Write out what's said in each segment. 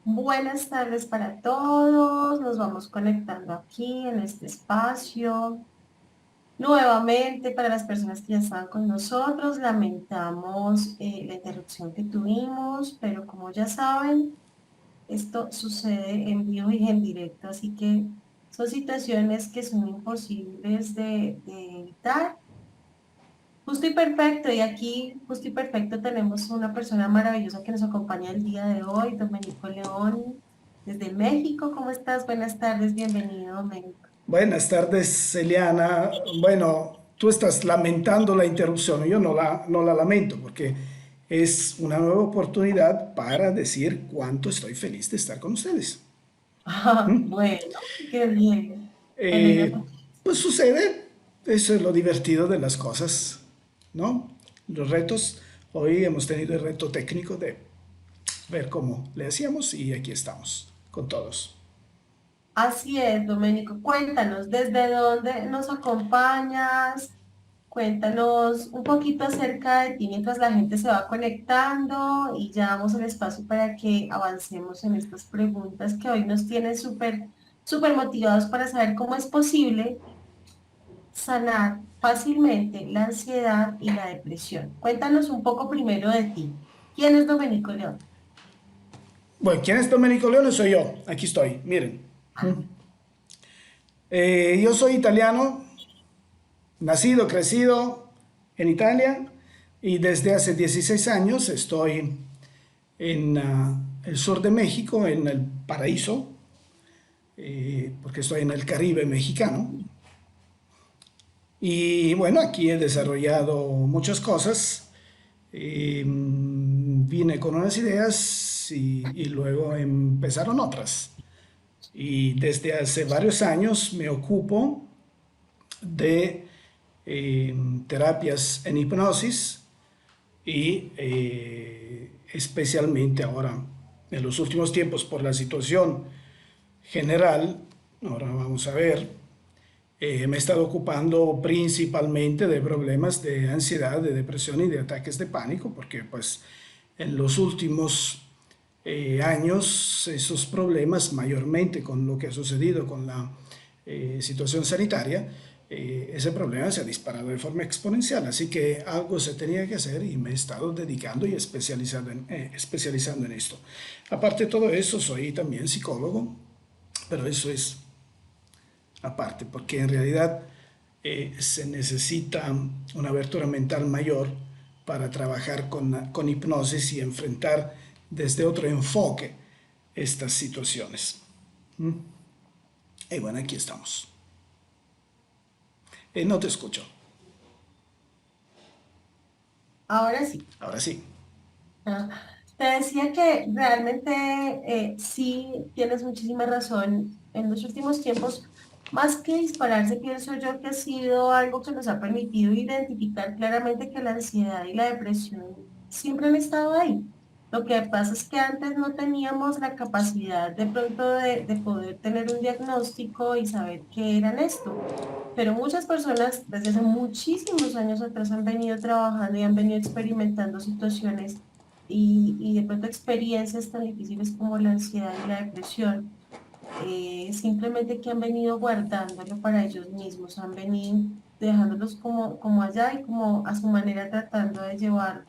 Buenas tardes para todos. Nos vamos conectando aquí en este espacio. Nuevamente, para las personas que ya estaban con nosotros, lamentamos la interrupción que tuvimos, pero como ya saben, esto sucede en vivo y en directo, así que son situaciones que son imposibles de evitar. Justo y perfecto, y aquí, justo y perfecto, tenemos una persona maravillosa que nos acompaña el día de hoy, Domenico León, desde México. ¿Cómo estás? Buenas tardes, bienvenido, Domenico. Buenas tardes, Eliana. Bueno, tú estás lamentando la interrupción. Yo no la lamento porque es una nueva oportunidad para decir cuánto estoy feliz de estar con ustedes. Ah, bueno, qué bien. Me alegra Eh, mucho. pues sucede, eso es lo divertido de las cosas, ¿no? Los retos. Hoy hemos tenido el reto técnico de ver cómo le hacíamos y aquí estamos con todos. Así es, Domenico. Cuéntanos, ¿desde dónde nos acompañas? Cuéntanos un poquito acerca de ti mientras la gente se va conectando y ya damos el espacio para que avancemos en estas preguntas que hoy nos tienen súper motivados para saber cómo es posible sanar fácilmente la ansiedad y la depresión. Cuéntanos un poco primero de ti. ¿Quién es Domenico León? Bueno, ¿quién es Domenico Leone? Soy yo. Aquí estoy, miren. Yo soy italiano, nacido, crecido en Italia y desde hace 16 años estoy en el sur de México, en el paraíso, porque estoy en el Caribe mexicano. Y bueno, aquí he desarrollado muchas cosas. Vine con unas ideas y luego empezaron otras. Y desde hace varios años me ocupo de terapias en hipnosis y especialmente ahora, en los últimos tiempos, por la situación general, ahora vamos a ver, me he estado ocupando principalmente de problemas de ansiedad, de depresión y de ataques de pánico, porque pues en los últimos años esos problemas, mayormente con lo que ha sucedido con la situación sanitaria, ese problema se ha disparado de forma exponencial, así que algo se tenía que hacer y me he estado dedicando y especializando en esto. Aparte de todo eso, soy también psicólogo, pero eso es aparte, porque en realidad se necesita una abertura mental mayor para trabajar con hipnosis y enfrentar desde otro enfoque estas situaciones. Y bueno, aquí estamos. No te escucho. Ahora sí. Ahora sí. Ah, te decía que realmente sí tienes muchísima razón. En los últimos tiempos, más que dispararse, pienso yo que ha sido algo que nos ha permitido identificar claramente que la ansiedad y la depresión siempre han estado ahí. Lo que pasa es que antes no teníamos la capacidad de pronto de poder tener un diagnóstico y saber qué eran esto. Pero muchas personas desde hace muchísimos años atrás han venido trabajando y han venido experimentando situaciones y de pronto experiencias tan difíciles como la ansiedad y la depresión, simplemente que han venido guardándolo para ellos mismos, han venido dejándolos como allá y como a su manera tratando de llevarlo.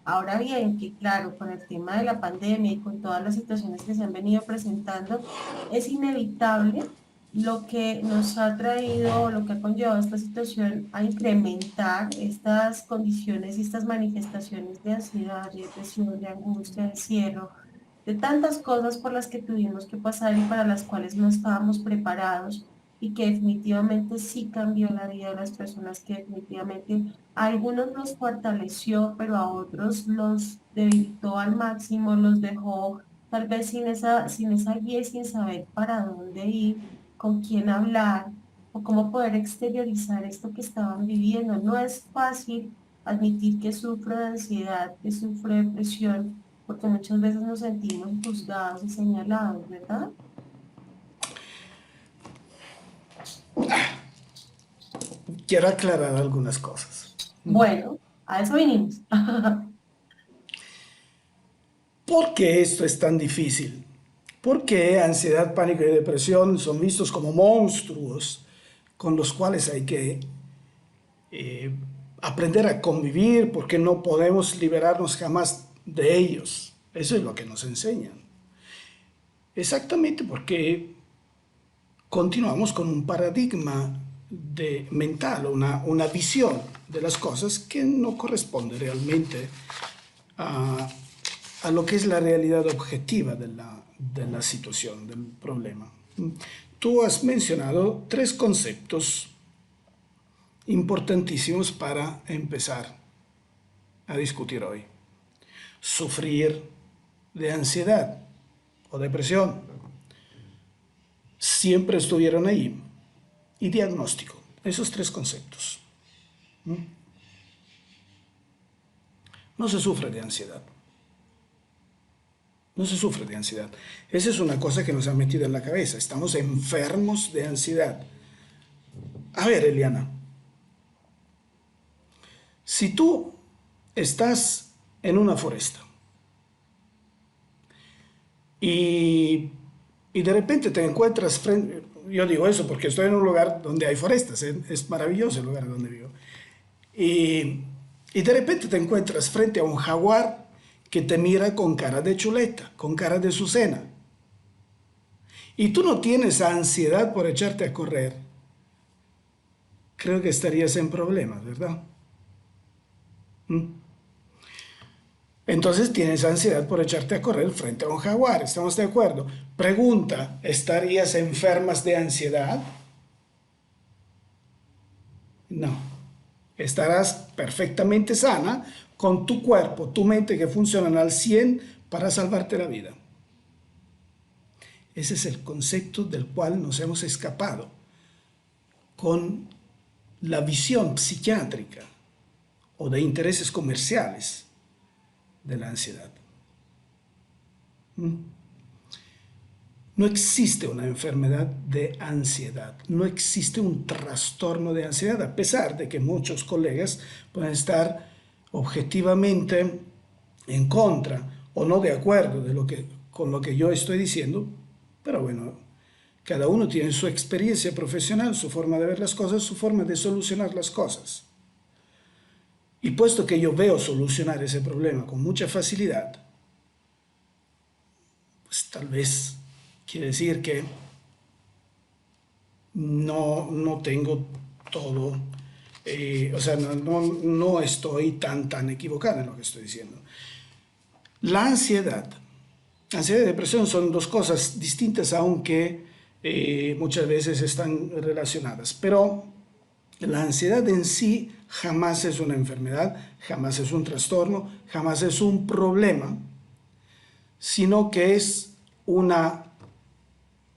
Ahora bien, que claro, con el tema de la pandemia y con todas las situaciones que se han venido presentando, es inevitable lo que nos ha traído, lo que ha conllevado esta situación a incrementar estas condiciones y estas manifestaciones de ansiedad, de depresión, de angustia, de encierro, de tantas cosas por las que tuvimos que pasar y para las cuales no estábamos preparados y que definitivamente sí cambió la vida de las personas, que definitivamente a algunos los fortaleció, pero a otros los debilitó al máximo, los dejó tal vez sin esa guía y sin saber para dónde ir, con quién hablar o cómo poder exteriorizar esto que estaban viviendo. No es fácil admitir que sufro de ansiedad, que sufro de depresión, porque muchas veces nos sentimos juzgados y señalados, ¿verdad? Quiero aclarar algunas cosas. Bueno, a eso vinimos. ¿Por qué esto es tan difícil? porque ansiedad, pánico y depresión son vistos como monstruos con los cuales hay que eh, aprender a convivir, porque no podemos liberarnos jamás de ellos. Eso es lo que nos enseñan. Exactamente porque continuamos con un paradigma mental, una visión de las cosas que no corresponde realmente a, a lo que es la realidad objetiva de la situación, del problema. Tú has mencionado tres conceptos importantísimos para empezar a discutir hoy. Sufrir de ansiedad o depresión. Siempre estuvieron ahí. Y diagnóstico. Esos tres conceptos. No se sufre de ansiedad. No se sufre de ansiedad. Esa es una cosa que nos han metido en la cabeza. Estamos enfermos de ansiedad. A ver, Eliana. Si tú estás en una foresta y de repente te encuentras frente, yo digo eso porque estoy en un lugar donde hay forestas, es maravilloso el lugar donde vivo, y de repente te encuentras frente a un jaguar que te mira con cara de chuleta, con cara de su cena, y tú no tienes ansiedad por echarte a correr, creo que estarías en problemas, ¿verdad? Entonces tienes ansiedad por echarte a correr frente a un jaguar, ¿estamos de acuerdo? Pregunta, ¿estarías enfermas de ansiedad? No, estarás perfectamente sana con tu cuerpo, tu mente que funcionan al 100 para salvarte la vida. Ese es el concepto del cual nos hemos escapado con la visión psiquiátrica o de intereses comerciales de la ansiedad. No existe una enfermedad de ansiedad, no existe un trastorno de ansiedad, a pesar de que muchos colegas pueden estar objetivamente en contra o no de acuerdo con lo que yo estoy diciendo, pero bueno, cada uno tiene su experiencia profesional, su forma de ver las cosas, su forma de solucionar las cosas. Y puesto que yo veo solucionar ese problema con mucha facilidad, pues tal vez quiere decir que no tengo todo, o sea, no estoy tan equivocado en lo que estoy diciendo. La ansiedad y depresión son dos cosas distintas, aunque muchas veces están relacionadas, pero la ansiedad en sí jamás es una enfermedad, jamás es un trastorno, jamás es un problema, sino que es una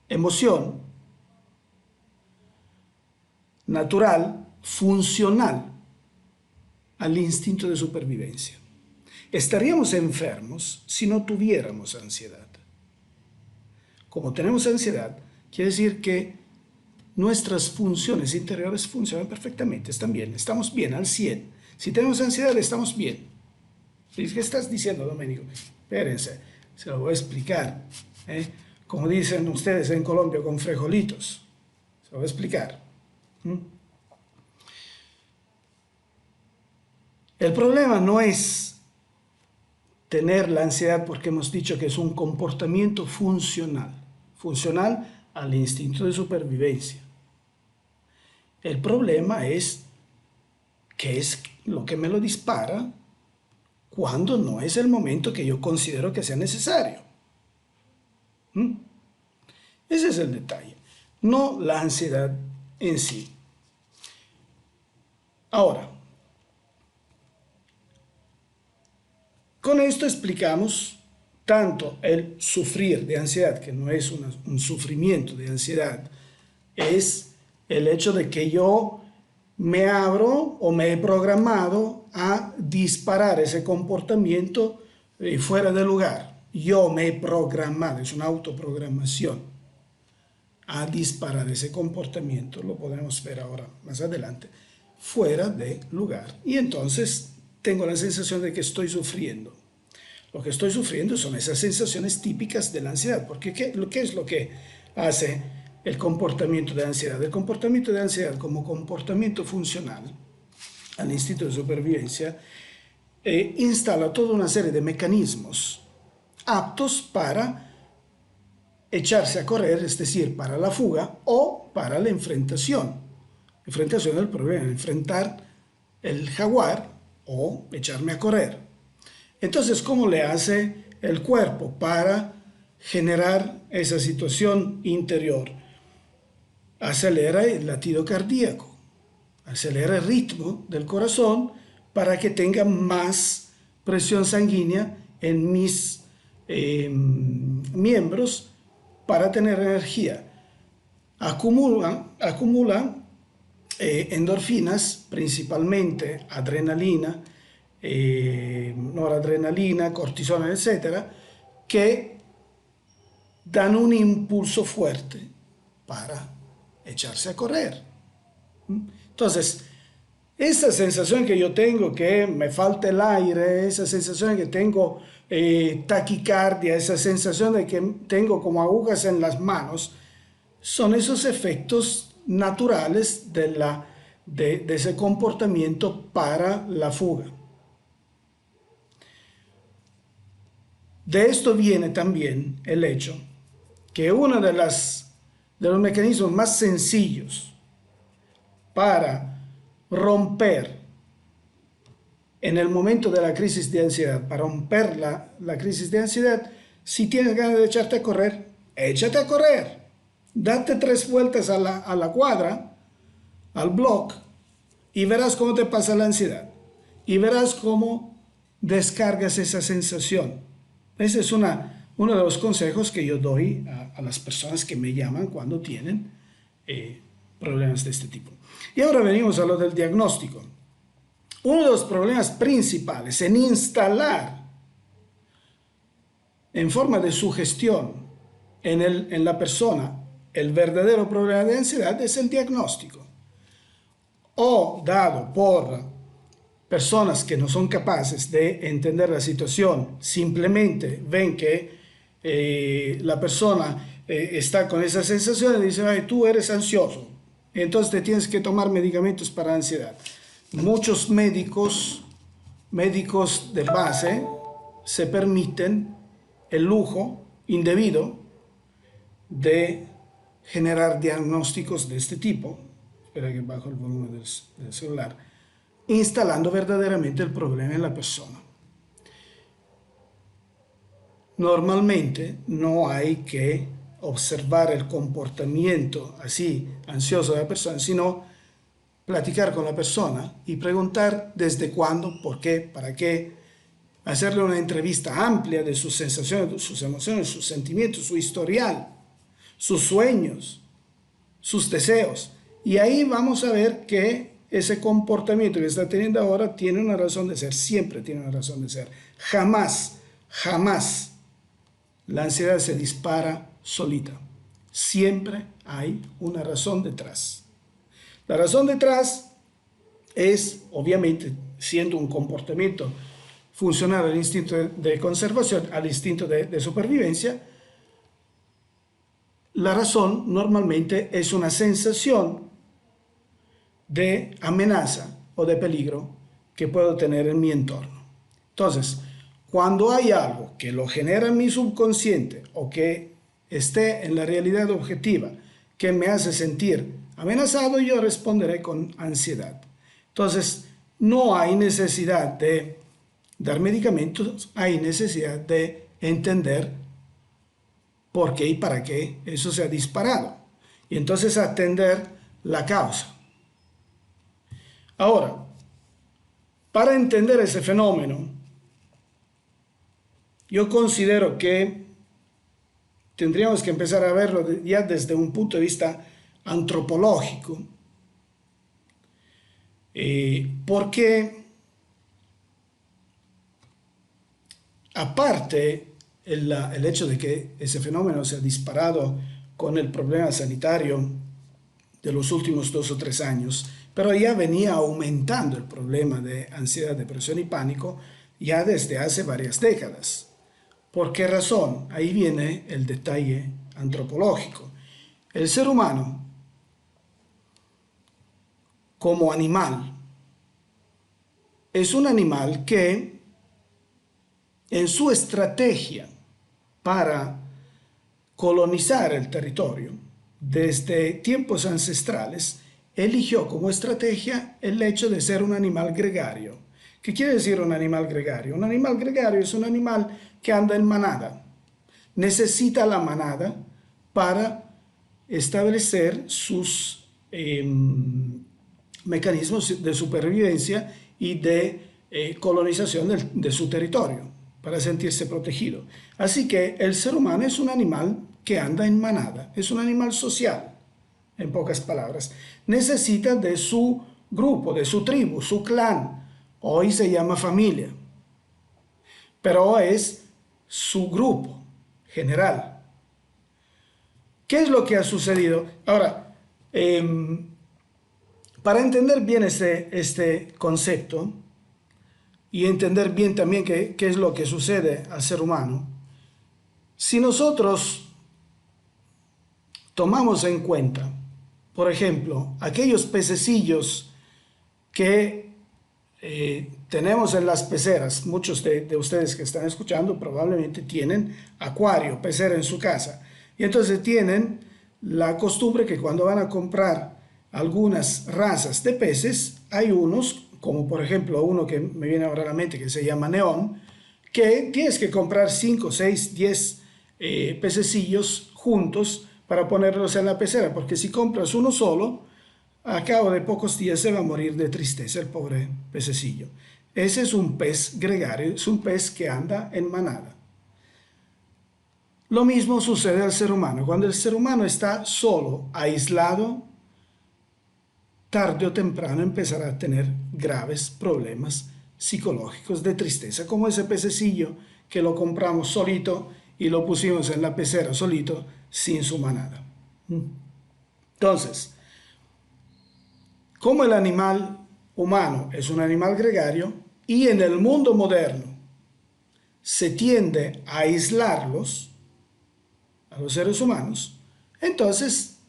emoción natural, funcional al instinto de supervivencia. Estaríamos enfermos si no tuviéramos ansiedad. Como tenemos ansiedad, quiere decir que nuestras funciones interiores funcionan perfectamente, están bien, estamos bien al 100. Si tenemos ansiedad, estamos bien. ¿Qué estás diciendo, Doménico? Espérense, se lo voy a explicar. Como dicen ustedes en Colombia, con frijolitos. Se lo voy a explicar. El problema no es tener la ansiedad porque hemos dicho que es un comportamiento funcional al instinto de supervivencia. El problema es qué es lo que me lo dispara cuando no es el momento que yo considero que sea necesario. Ese es el detalle, no la ansiedad en sí. Ahora, con esto explicamos tanto el sufrir de ansiedad, que no es un sufrimiento de ansiedad, es el hecho de que yo me abro o me he programado a disparar ese comportamiento fuera de lugar. Yo me he programado, es una autoprogramación, a disparar ese comportamiento, lo podemos ver ahora más adelante, fuera de lugar. Y entonces tengo la sensación de que estoy sufriendo. Lo que estoy sufriendo son esas sensaciones típicas de la ansiedad. Porque ¿qué es lo que hace el comportamiento de ansiedad? El comportamiento de ansiedad como comportamiento funcional al instinto de supervivencia instala toda una serie de mecanismos aptos para echarse a correr, es decir, para la fuga o para la enfrentación. Enfrentación del problema, enfrentar el jaguar o echarme a correr. Entonces, ¿cómo le hace el cuerpo para generar esa situación interior? Acelera el latido cardíaco, acelera el ritmo del corazón para que tenga más presión sanguínea en mis miembros para tener energía. Acumulan endorfinas, principalmente adrenalina, noradrenalina, cortisona, etcétera, que dan un impulso fuerte para echarse a correr. Entonces, esa sensación que yo tengo que me falta el aire, esa sensación que tengo taquicardia, esa sensación de que tengo como agujas en las manos, son esos efectos naturales de ese comportamiento para la fuga. De esto viene también el hecho que uno de los mecanismos más sencillos para romper en el momento de la crisis de ansiedad, para romper la crisis de ansiedad, si tienes ganas de echarte a correr, échate a correr. Date 3 vueltas a la cuadra, al block, y verás cómo te pasa la ansiedad. Y verás cómo descargas esa sensación. Ese es uno de los consejos que yo doy a las personas que me llaman cuando tienen problemas de este tipo. Y ahora venimos a lo del diagnóstico. Uno de los problemas principales en instalar en forma de sugestión en la persona el verdadero problema de ansiedad es el diagnóstico. O dado por personas que no son capaces de entender la situación, simplemente ven que la persona está con esa sensación y dicen, ay, tú eres ansioso, entonces te tienes que tomar medicamentos para ansiedad. Muchos médicos de base se permiten el lujo indebido de generar diagnósticos de este tipo, espera que bajo el volumen del celular, instalando verdaderamente el problema en la persona. Normalmente no hay que observar el comportamiento así ansioso de la persona, sino platicar con la persona y preguntar desde cuándo, por qué, para qué, hacerle una entrevista amplia de sus sensaciones, sus emociones, sus sentimientos, su historial, sus sueños, sus deseos. Y ahí vamos a ver que ese comportamiento que está teniendo ahora tiene una razón de ser, siempre tiene una razón de ser. Jamás la ansiedad se dispara solita. Siempre hay una razón detrás. La razón detrás es, obviamente, siendo un comportamiento funcional al instinto de conservación, al instinto de supervivencia, la razón normalmente es una sensación de amenaza o de peligro que puedo tener en mi entorno. Entonces, cuando hay algo que lo genera en mi subconsciente o que esté en la realidad objetiva que me hace sentir amenazado, yo responderé con ansiedad. Entonces, no hay necesidad de dar medicamentos, hay necesidad de entender por qué y para qué eso se ha disparado. Y entonces atender la causa. Ahora, para entender ese fenómeno, yo considero que tendríamos que empezar a verlo ya desde un punto de vista antropológico, porque aparte el hecho de que ese fenómeno se ha disparado con el problema sanitario de los últimos 2 o 3 años, pero ya venía aumentando el problema de ansiedad, depresión y pánico ya desde hace varias décadas. ¿Por qué razón? Ahí viene el detalle antropológico. El ser humano, como animal, es un animal que en su estrategia para colonizar el territorio, desde tiempos ancestrales, eligió como estrategia el hecho de ser un animal gregario. ¿Qué quiere decir un animal gregario? Un animal gregario es un animal que anda en manada. Necesita la manada para establecer sus mecanismos de supervivencia y de colonización de su territorio para sentirse protegido. Así que el ser humano es un animal que anda en manada, es un animal social, en pocas palabras. Necesita de su grupo, de su tribu, su clan. Hoy se llama familia, pero es su grupo general. ¿Qué es lo que ha sucedido? Ahora, para entender bien este concepto y entender bien también qué es lo que sucede al ser humano, si nosotros tomamos en cuenta, por ejemplo, aquellos pececillos que tenemos en las peceras, muchos de ustedes que están escuchando probablemente tienen acuario, pecera en su casa, y entonces tienen la costumbre que cuando van a comprar algunas razas de peces, hay unos, como por ejemplo uno que me viene ahora a la mente que se llama neón, que tienes que comprar 5, 6, 10 pececillos juntos para ponerlos en la pecera, porque si compras uno solo, a cabo de pocos días se va a morir de tristeza el pobre pececillo. Ese es un pez gregario, es un pez que anda en manada. Lo mismo sucede al ser humano. Cuando el ser humano está solo, aislado, tarde o temprano empezará a tener graves problemas psicológicos de tristeza, como ese pececillo que lo compramos solito y lo pusimos en la pecera solito sin su manada. Entonces, como el animal humano es un animal gregario y en el mundo moderno se tiende a aislarlos, a los seres humanos, entonces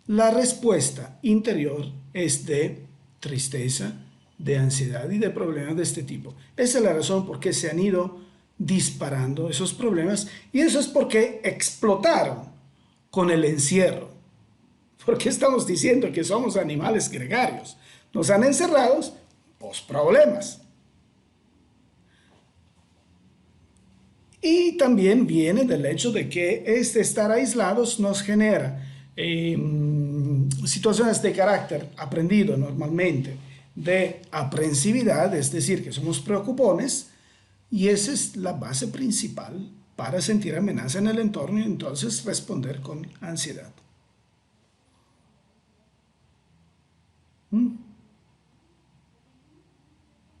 la respuesta interior es de tristeza, de ansiedad y de problemas de este tipo. Esa es la razón por qué se han ido disparando esos problemas y eso es porque explotaron con el encierro. Porque estamos diciendo que somos animales gregarios. Nos han encerrado, pues problemas. Y también viene del hecho de que este estar aislados nos genera situaciones de carácter aprendido normalmente de aprensividad, es decir, que somos preocupones, y esa es la base principal para sentir amenaza en el entorno y entonces responder con ansiedad.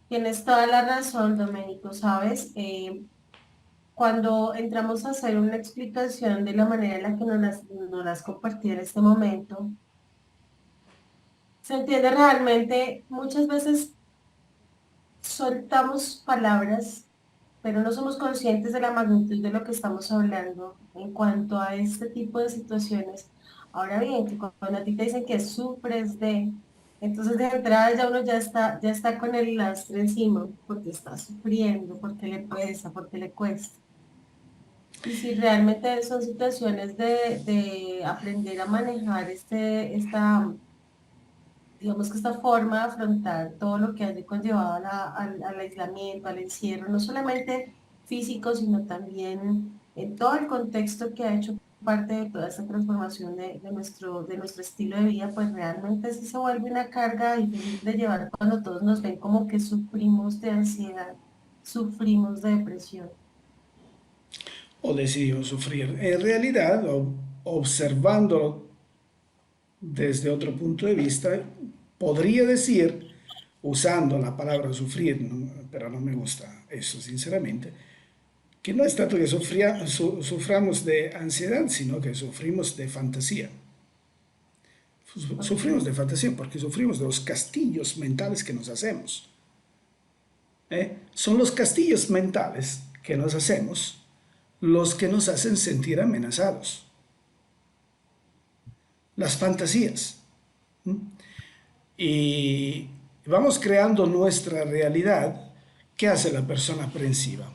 Tienes toda la razón, Doménico, ¿sabes? Cuando entramos a hacer una explicación de la manera en la que nos las compartí en este momento, se entiende realmente, muchas veces soltamos palabras, pero no somos conscientes de la magnitud de lo que estamos hablando en cuanto a este tipo de situaciones. Ahora bien, que cuando a ti te dicen que sufres de, entonces de entrada ya uno ya está con el lastre encima, porque está sufriendo, porque le pesa, porque le cuesta. Y si realmente son situaciones de aprender a manejar digamos que esta forma de afrontar todo lo que ha conllevado al aislamiento, al encierro, no solamente físico, sino también en todo el contexto que ha hecho parte de toda esta transformación de nuestro estilo de vida, pues realmente sí se vuelve una carga difícil de llevar cuando todos nos ven como que sufrimos de ansiedad, sufrimos de depresión. O decidimos sufrir. En realidad, observándolo desde otro punto de vista, podría decir, usando la palabra sufrir, pero no me gusta eso sinceramente, que no es tanto que suframos de ansiedad, sino que sufrimos de fantasía. Ok. Sufrimos de fantasía porque sufrimos de los castillos mentales que nos hacemos. Son los castillos mentales que nos hacemos los que nos hacen sentir amenazados. Las fantasías. Y vamos creando nuestra realidad. ¿Qué hace la persona aprensiva?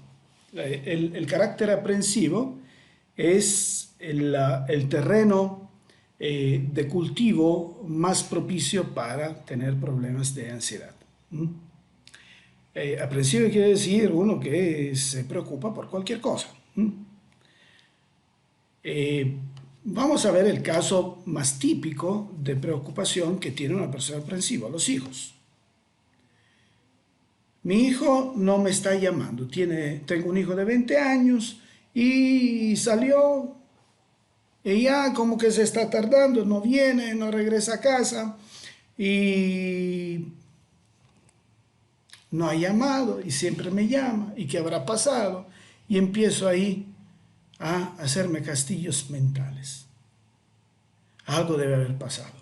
El carácter aprensivo es el terreno de cultivo más propicio para tener problemas de ansiedad. Aprensivo quiere decir uno que se preocupa por cualquier cosa. Eh, Vamos a ver el caso más típico de preocupación que tiene una persona aprensiva, los hijos. Mi hijo no me está llamando, tengo un hijo de 20 años y salió y ya como que se está tardando, no viene, no regresa a casa y no ha llamado y siempre me llama y qué habrá pasado y empiezo ahí a hacerme castillos mentales. Algo debe haber pasado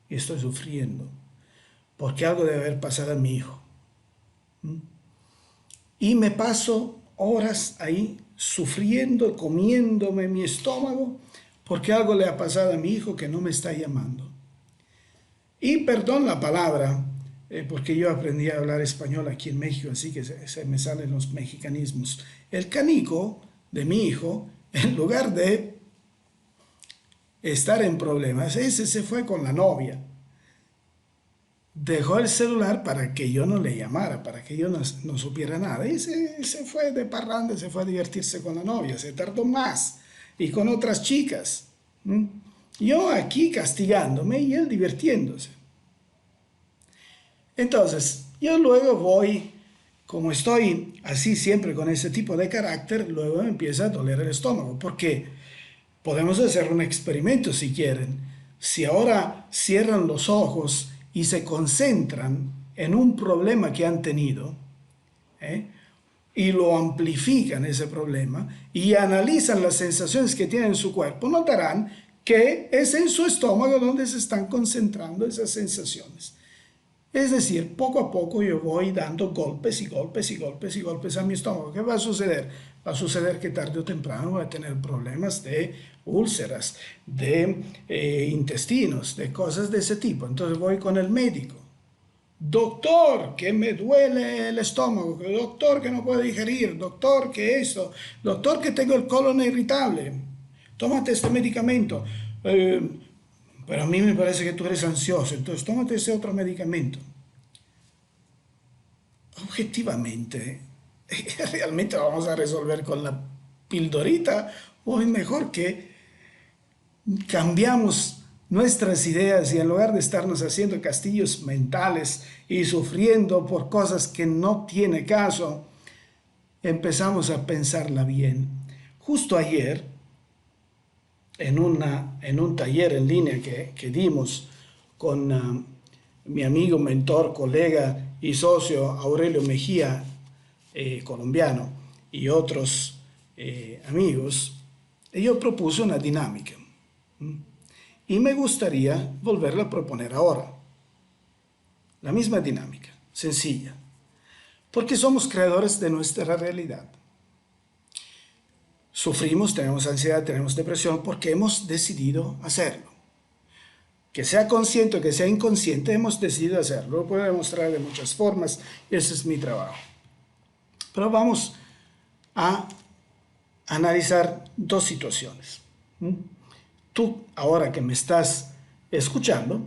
y estoy sufriendo porque algo debe haber pasado a mi hijo. Y me paso horas ahí sufriendo, comiéndome mi estómago porque algo le ha pasado a mi hijo que no me está llamando. Y perdón la palabra, porque yo aprendí a hablar español aquí en México, así que se me salen los mexicanismos. El canico de mi hijo, en lugar de estar en problemas, ese se fue con la novia. Dejó el celular para que yo no le llamara, para que yo no supiera nada. Y se fue de parranda, se fue a divertirse con la novia, se tardó más. Y con otras chicas. Yo aquí castigándome y él divirtiéndose. Entonces, yo luego voy, como estoy así siempre con ese tipo de carácter, luego me empieza a doler el estómago. Porque podemos hacer un experimento si quieren. Si ahora cierran los ojos y se concentran en un problema que han tenido, ¿eh? y lo amplifican ese problema y analizan las sensaciones que tienen en su cuerpo, notarán que es en su estómago donde se están concentrando esas sensaciones. Es decir, poco a poco yo voy dando golpes y golpes y golpes y golpes a mi estómago. ¿Qué va a suceder? Va a suceder que tarde o temprano voy a tener problemas de úlceras, de intestinos, de cosas de ese tipo. Entonces voy con el médico. Doctor, que me duele el estómago, doctor, que no puedo digerir, doctor, que esto, doctor, que tengo el colon irritable, tómate este medicamento. Pero a mí me parece que tú eres ansioso, entonces tómate ese otro medicamento. Objetivamente, ¿realmente lo vamos a resolver con la pildorita? O es mejor que cambiamos nuestras ideas y en lugar de estarnos haciendo castillos mentales y sufriendo por cosas que no tiene caso, empezamos a pensarla bien. Justo ayer, en un taller en línea que dimos con mi amigo, mentor, colega y socio Aurelio Mejía, colombiano, y otros amigos, yo propuse una dinámica. Y me gustaría volverla a proponer ahora. La misma dinámica, sencilla. Porque somos creadores de nuestra realidad. Sufrimos, tenemos ansiedad, tenemos depresión porque hemos decidido hacerlo. Que sea consciente o que sea inconsciente, hemos decidido hacerlo. Lo puedo demostrar de muchas formas y ese es mi trabajo. Pero vamos a analizar dos situaciones. Tú, ahora que me estás escuchando,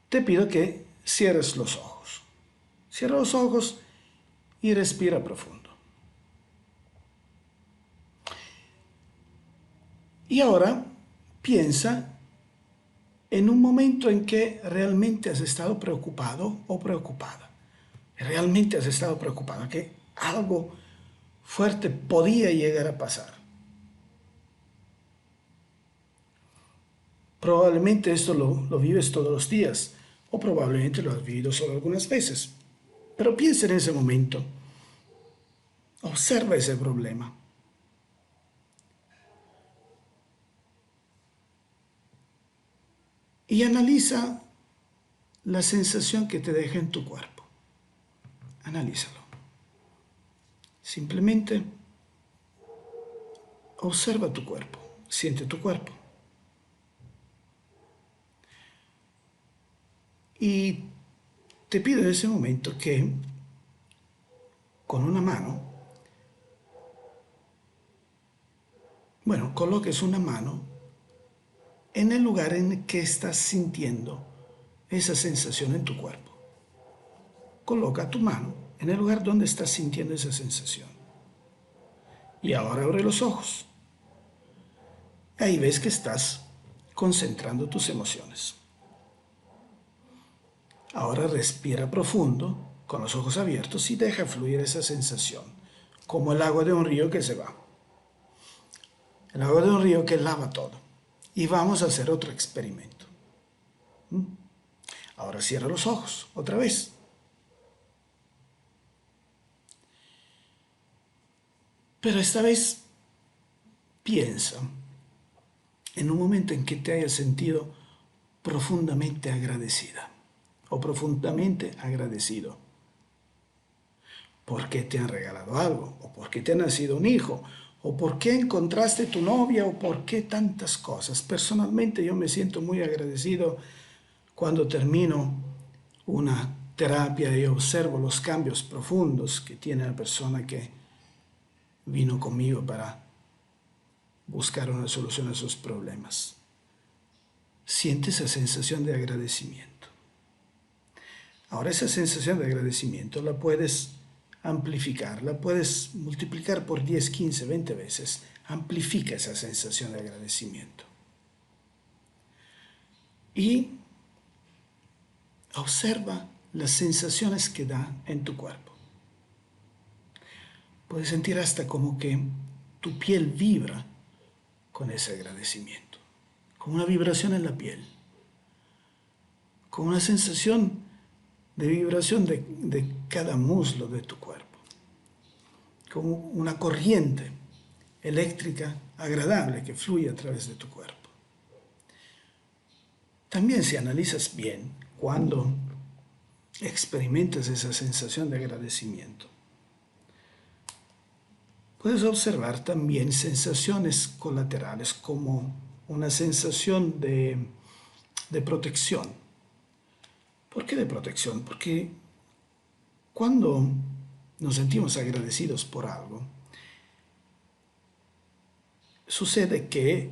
te pido que cierres los ojos. Cierra los ojos y respira profundo. Y ahora piensa en un momento en que realmente has estado preocupado o preocupada. Realmente has estado preocupada, que algo fuerte podía llegar a pasar. Probablemente esto lo vives todos los días o probablemente lo has vivido solo algunas veces. Pero piensa en ese momento. Observa ese problema. Y analiza la sensación que te deja en tu cuerpo. Analízalo. Simplemente observa tu cuerpo, siente tu cuerpo. Y te pido en ese momento que con una mano, coloques una mano en el lugar en que estás sintiendo esa sensación en tu cuerpo. Coloca tu mano en el lugar donde estás sintiendo esa sensación. Y ahora abre los ojos. Ahí ves que estás concentrando tus emociones. Ahora respira profundo, con los ojos abiertos, y deja fluir esa sensación, como el agua de un río que se va. El agua de un río que lava todo. Y vamos a hacer otro experimento. Ahora cierra los ojos, otra vez. Pero esta vez piensa en un momento en que te hayas sentido profundamente agradecida o profundamente agradecido. ¿Por qué te han regalado algo? ¿O por qué te ha nacido un hijo? ¿O por qué encontraste tu novia? ¿O por qué tantas cosas? Personalmente yo me siento muy agradecido cuando termino una terapia y observo los cambios profundos que tiene la persona que vino conmigo para buscar una solución a sus problemas. Siente esa sensación de agradecimiento. Ahora esa sensación de agradecimiento la puedes amplificar, la puedes multiplicar por 10, 15, 20 veces. Amplifica esa sensación de agradecimiento. Y observa las sensaciones que da en tu cuerpo. Puedes sentir hasta como que tu piel vibra con ese agradecimiento, con una vibración en la piel, con una sensación de vibración de cada muslo de tu cuerpo, como una corriente eléctrica agradable que fluye a través de tu cuerpo. También si analizas bien, cuando experimentas esa sensación de agradecimiento, puedes observar también sensaciones colaterales como una sensación de protección. ¿Por qué de protección? Porque cuando nos sentimos agradecidos por algo, sucede que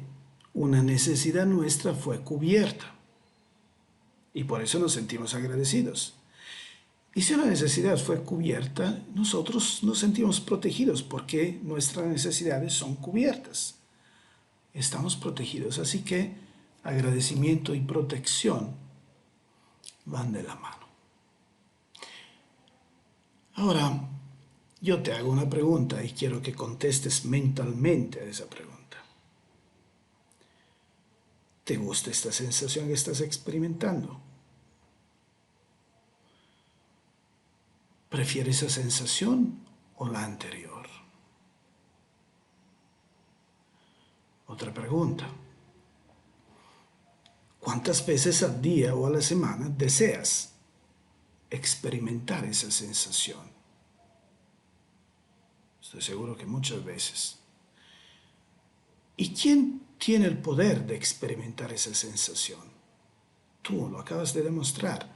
una necesidad nuestra fue cubierta y por eso nos sentimos agradecidos. Y si una necesidad fue cubierta, nosotros nos sentimos protegidos porque nuestras necesidades son cubiertas. Estamos protegidos, así que agradecimiento y protección van de la mano. Ahora, yo te hago una pregunta y quiero que contestes mentalmente a esa pregunta. ¿Te gusta esta sensación que estás experimentando? ¿Prefieres esa sensación o la anterior? Otra pregunta. ¿Cuántas veces al día o a la semana deseas experimentar esa sensación? Estoy seguro que muchas veces. ¿Y quién tiene el poder de experimentar esa sensación? Tú lo acabas de demostrar.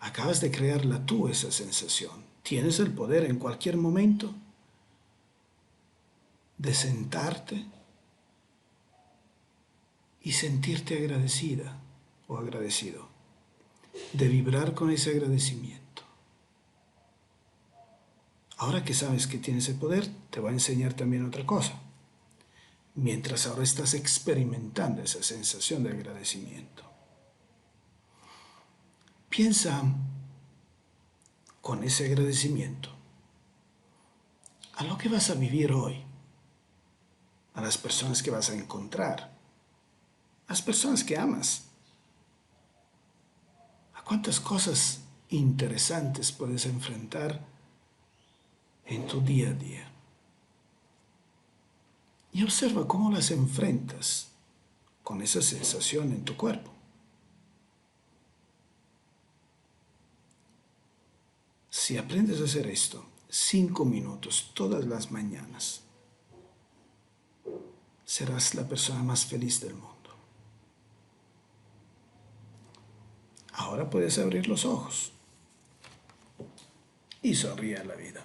Acabas de crearla tú, esa sensación. Tienes el poder en cualquier momento de sentarte y sentirte agradecida o agradecido, de vibrar con ese agradecimiento. Ahora que sabes que tienes el poder, te voy a enseñar también otra cosa. Mientras ahora estás experimentando esa sensación de agradecimiento, piensa con ese agradecimiento a lo que vas a vivir hoy, a las personas que vas a encontrar, a las personas que amas, a cuántas cosas interesantes puedes enfrentar en tu día a día. Y observa cómo las enfrentas con esa sensación en tu cuerpo. Si aprendes a hacer esto 5 minutos todas las mañanas, serás la persona más feliz del mundo. Ahora puedes abrir los ojos y sonríe a la vida.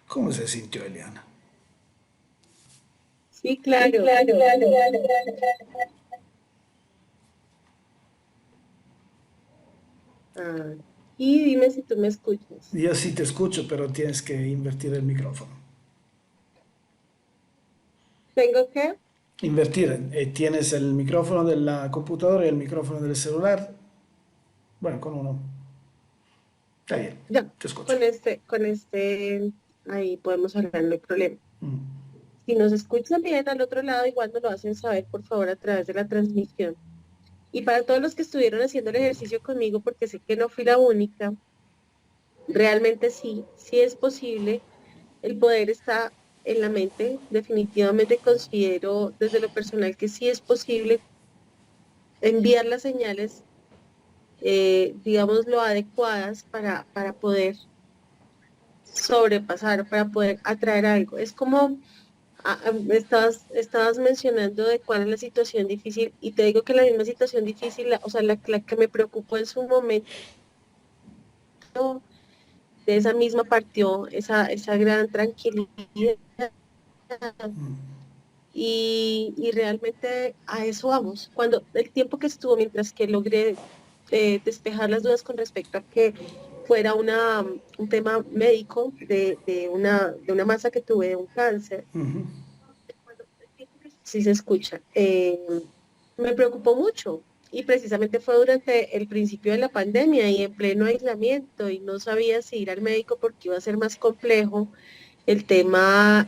¿Cómo se sintió Eliana? Sí, claro. Ah, y dime si tú me escuchas. Yo sí te escucho, pero tienes que invertir el micrófono. ¿Tengo que? Invertir. Tienes el micrófono de la computadora y el micrófono del celular. Bueno, con uno. Está bien, Ya, te escucho. con este, ahí podemos hablar, no hay problema. Mm. Si nos escuchan bien al otro lado, igual nos lo hacen saber, por favor, a través de la transmisión. Y para todos los que estuvieron haciendo el ejercicio conmigo, porque sé que no fui la única, realmente sí es posible. El poder está en la mente. Definitivamente considero desde lo personal que sí es posible enviar las señales, digamos, lo adecuadas para poder sobrepasar, para poder atraer algo. Es como estabas mencionando de cuál es la situación difícil y te digo que la misma situación difícil, o sea, la que me preocupó en su momento, de esa misma partió esa gran tranquilidad y realmente a eso vamos. Cuando el tiempo que estuvo, mientras que logré despejar las dudas con respecto a que fuera un tema médico de una masa que tuve de un cáncer, Ujú. sí se escucha, me preocupó mucho. Y precisamente fue durante el principio de la pandemia y en pleno aislamiento y no sabía si ir al médico porque iba a ser más complejo el tema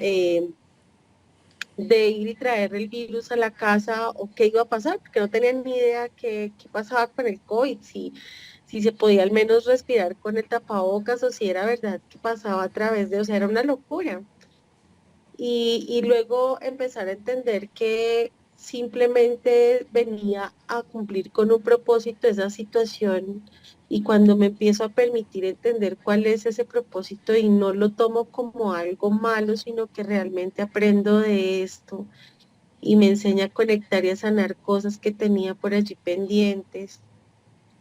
de ir y traer el virus a la casa o qué iba a pasar, porque no tenían ni idea qué pasaba con el COVID, si se podía al menos respirar con el tapabocas o si era verdad que pasaba a través de, o sea, era una locura. Y luego empezar a entender que simplemente venía a cumplir con un propósito esa situación y cuando me empiezo a permitir entender cuál es ese propósito y no lo tomo como algo malo, sino que realmente aprendo de esto y me enseña a conectar y a sanar cosas que tenía por allí pendientes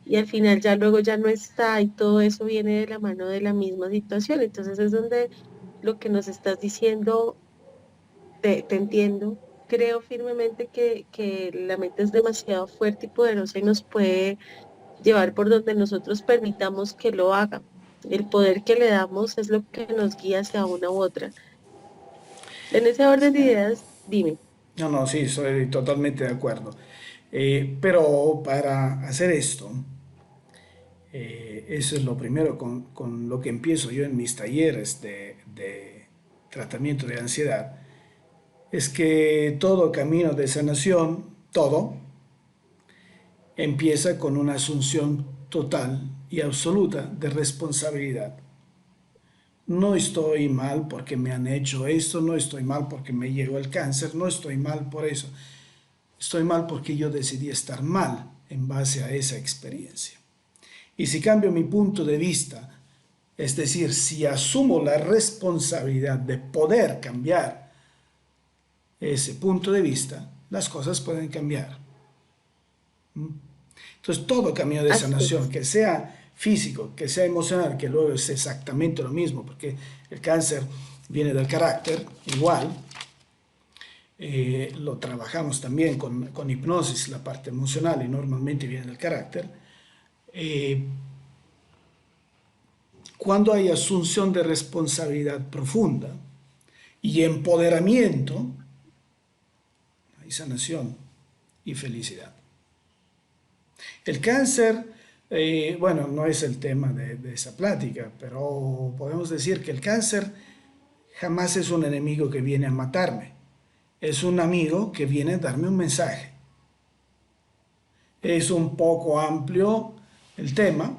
y al final ya luego ya no está y todo eso viene de la mano de la misma situación. Entonces es donde lo que nos estás diciendo te entiendo. Creo firmemente que la mente es demasiado fuerte y poderosa y nos puede llevar por donde nosotros permitamos que lo haga. El poder que le damos es lo que nos guía hacia una u otra. En ese orden de ideas, dime. No, no, sí, estoy totalmente de acuerdo. Pero para hacer esto, eso es lo primero con lo que empiezo yo en mis talleres de tratamiento de ansiedad, es que todo camino de sanación, todo, empieza con una asunción total y absoluta de responsabilidad. No estoy mal porque me han hecho esto, no estoy mal porque me llegó el cáncer, no estoy mal por eso. Estoy mal porque yo decidí estar mal en base a esa experiencia. Y si cambio mi punto de vista, es decir, si asumo la responsabilidad de poder cambiar ese punto de vista, las cosas pueden cambiar. Entonces, todo camino de Así sanación, es. que sea físico, que sea emocional, que luego es exactamente lo mismo, porque el cáncer viene del carácter, igual, lo trabajamos también con hipnosis, la parte emocional, y normalmente viene del carácter. Eh, cuando hay asunción de responsabilidad profunda y empoderamiento, hay sanación y felicidad. El cáncer, bueno, no es el tema de esa plática, pero podemos decir que el cáncer jamás es un enemigo que viene a matarme, es un amigo que viene a darme un mensaje. Es un poco amplio el tema,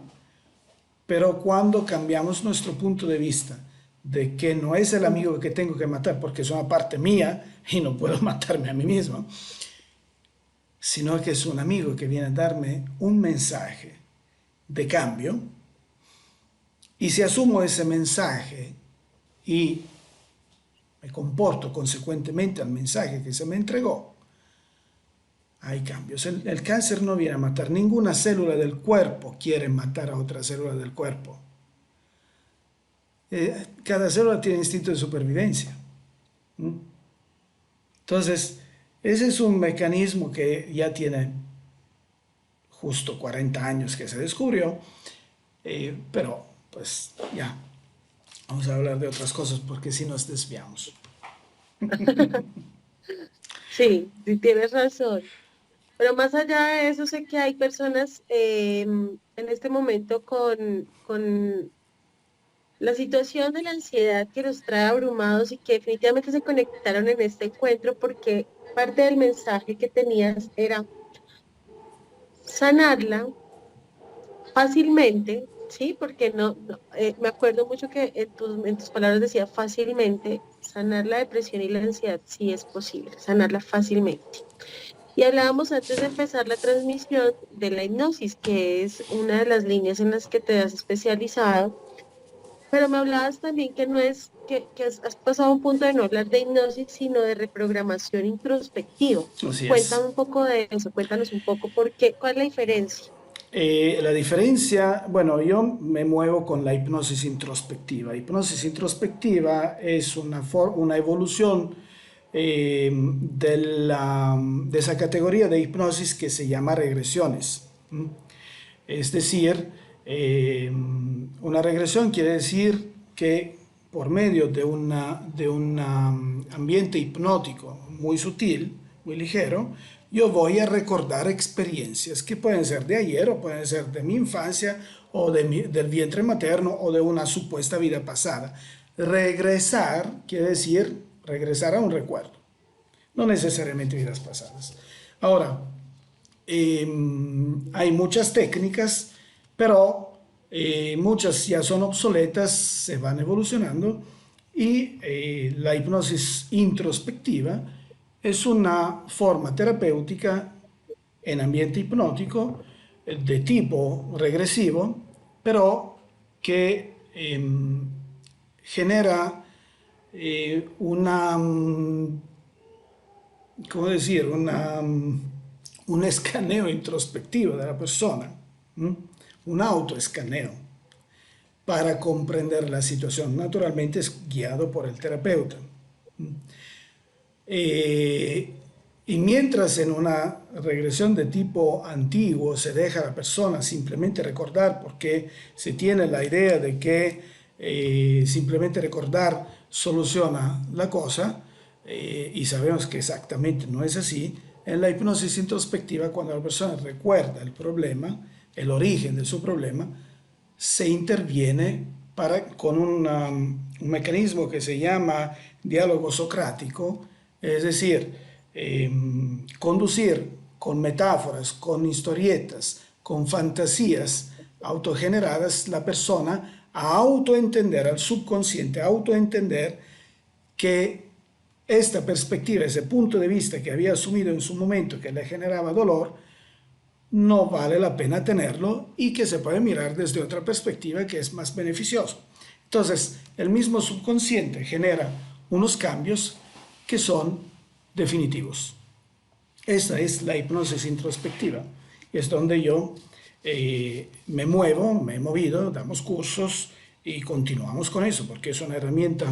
pero cuando cambiamos nuestro punto de vista de que no es el amigo que tengo que matar porque es una parte mía y no puedo matarme a mí mismo, sino que es un amigo que viene a darme un mensaje de cambio, y si asumo ese mensaje y me comporto consecuentemente al mensaje que se me entregó, hay cambios. El cáncer no viene a matar, ninguna célula del cuerpo quiere matar a otra célula del cuerpo. Cada célula tiene instinto de supervivencia. Entonces, ese es un mecanismo que ya tiene justo 40 años que se descubrió, pero pues ya, vamos a hablar de otras cosas porque si nos desviamos. Sí, sí tienes razón. Pero más allá de eso, sé que hay personas en este momento con la situación de la ansiedad que los trae abrumados y que definitivamente se conectaron en este encuentro porque parte del mensaje que tenías era sanarla fácilmente, ¿sí? Porque me acuerdo mucho que en tus palabras decía fácilmente, sanar la depresión y la ansiedad sí es posible, sanarla fácilmente. Y hablábamos antes de empezar la transmisión de la hipnosis, que es una de las líneas en las que te has especializado, pero me hablabas también que no es, que has pasado a un punto de no hablar de hipnosis, sino de reprogramación introspectiva. Así Cuéntame es. un poco de eso, cuéntanos un poco por qué, cuál es la diferencia. La diferencia, bueno, yo me muevo con la hipnosis introspectiva. Hipnosis introspectiva es una evolución de esa categoría de hipnosis que se llama regresiones. Es decir, una regresión quiere decir que por medio de un ambiente hipnótico muy sutil, muy ligero, yo voy a recordar experiencias que pueden ser de ayer o pueden ser de mi infancia o del vientre materno o de una supuesta vida pasada. Regresar quiere decir regresar a un recuerdo, no necesariamente vidas pasadas. Ahora, hay muchas técnicas, pero muchas ya son obsoletas, se van evolucionando y la hipnosis introspectiva es una forma terapéutica en ambiente hipnótico de tipo regresivo, pero que genera una, ¿cómo decir? Un escaneo introspectivo de la persona, ¿m? Un autoescaneo para comprender la situación. Naturalmente es guiado por el terapeuta. Y mientras en una regresión de tipo antiguo se deja a la persona simplemente recordar porque se tiene la idea de que simplemente recordar soluciona la cosa, y sabemos que exactamente no es así, en la hipnosis introspectiva cuando la persona recuerda el problema, el origen de su problema, se interviene con un mecanismo que se llama diálogo socrático, es decir, conducir con metáforas, con historietas, con fantasías autogeneradas la persona a autoentender, al subconsciente, a autoentender que esta perspectiva, ese punto de vista que había asumido en su momento que le generaba dolor, no vale la pena tenerlo y que se puede mirar desde otra perspectiva que es más beneficioso. Entonces, el mismo subconsciente genera unos cambios que son definitivos. Esta es la hipnosis introspectiva. Es donde yo me muevo, me he movido, damos cursos y continuamos con eso porque es una herramienta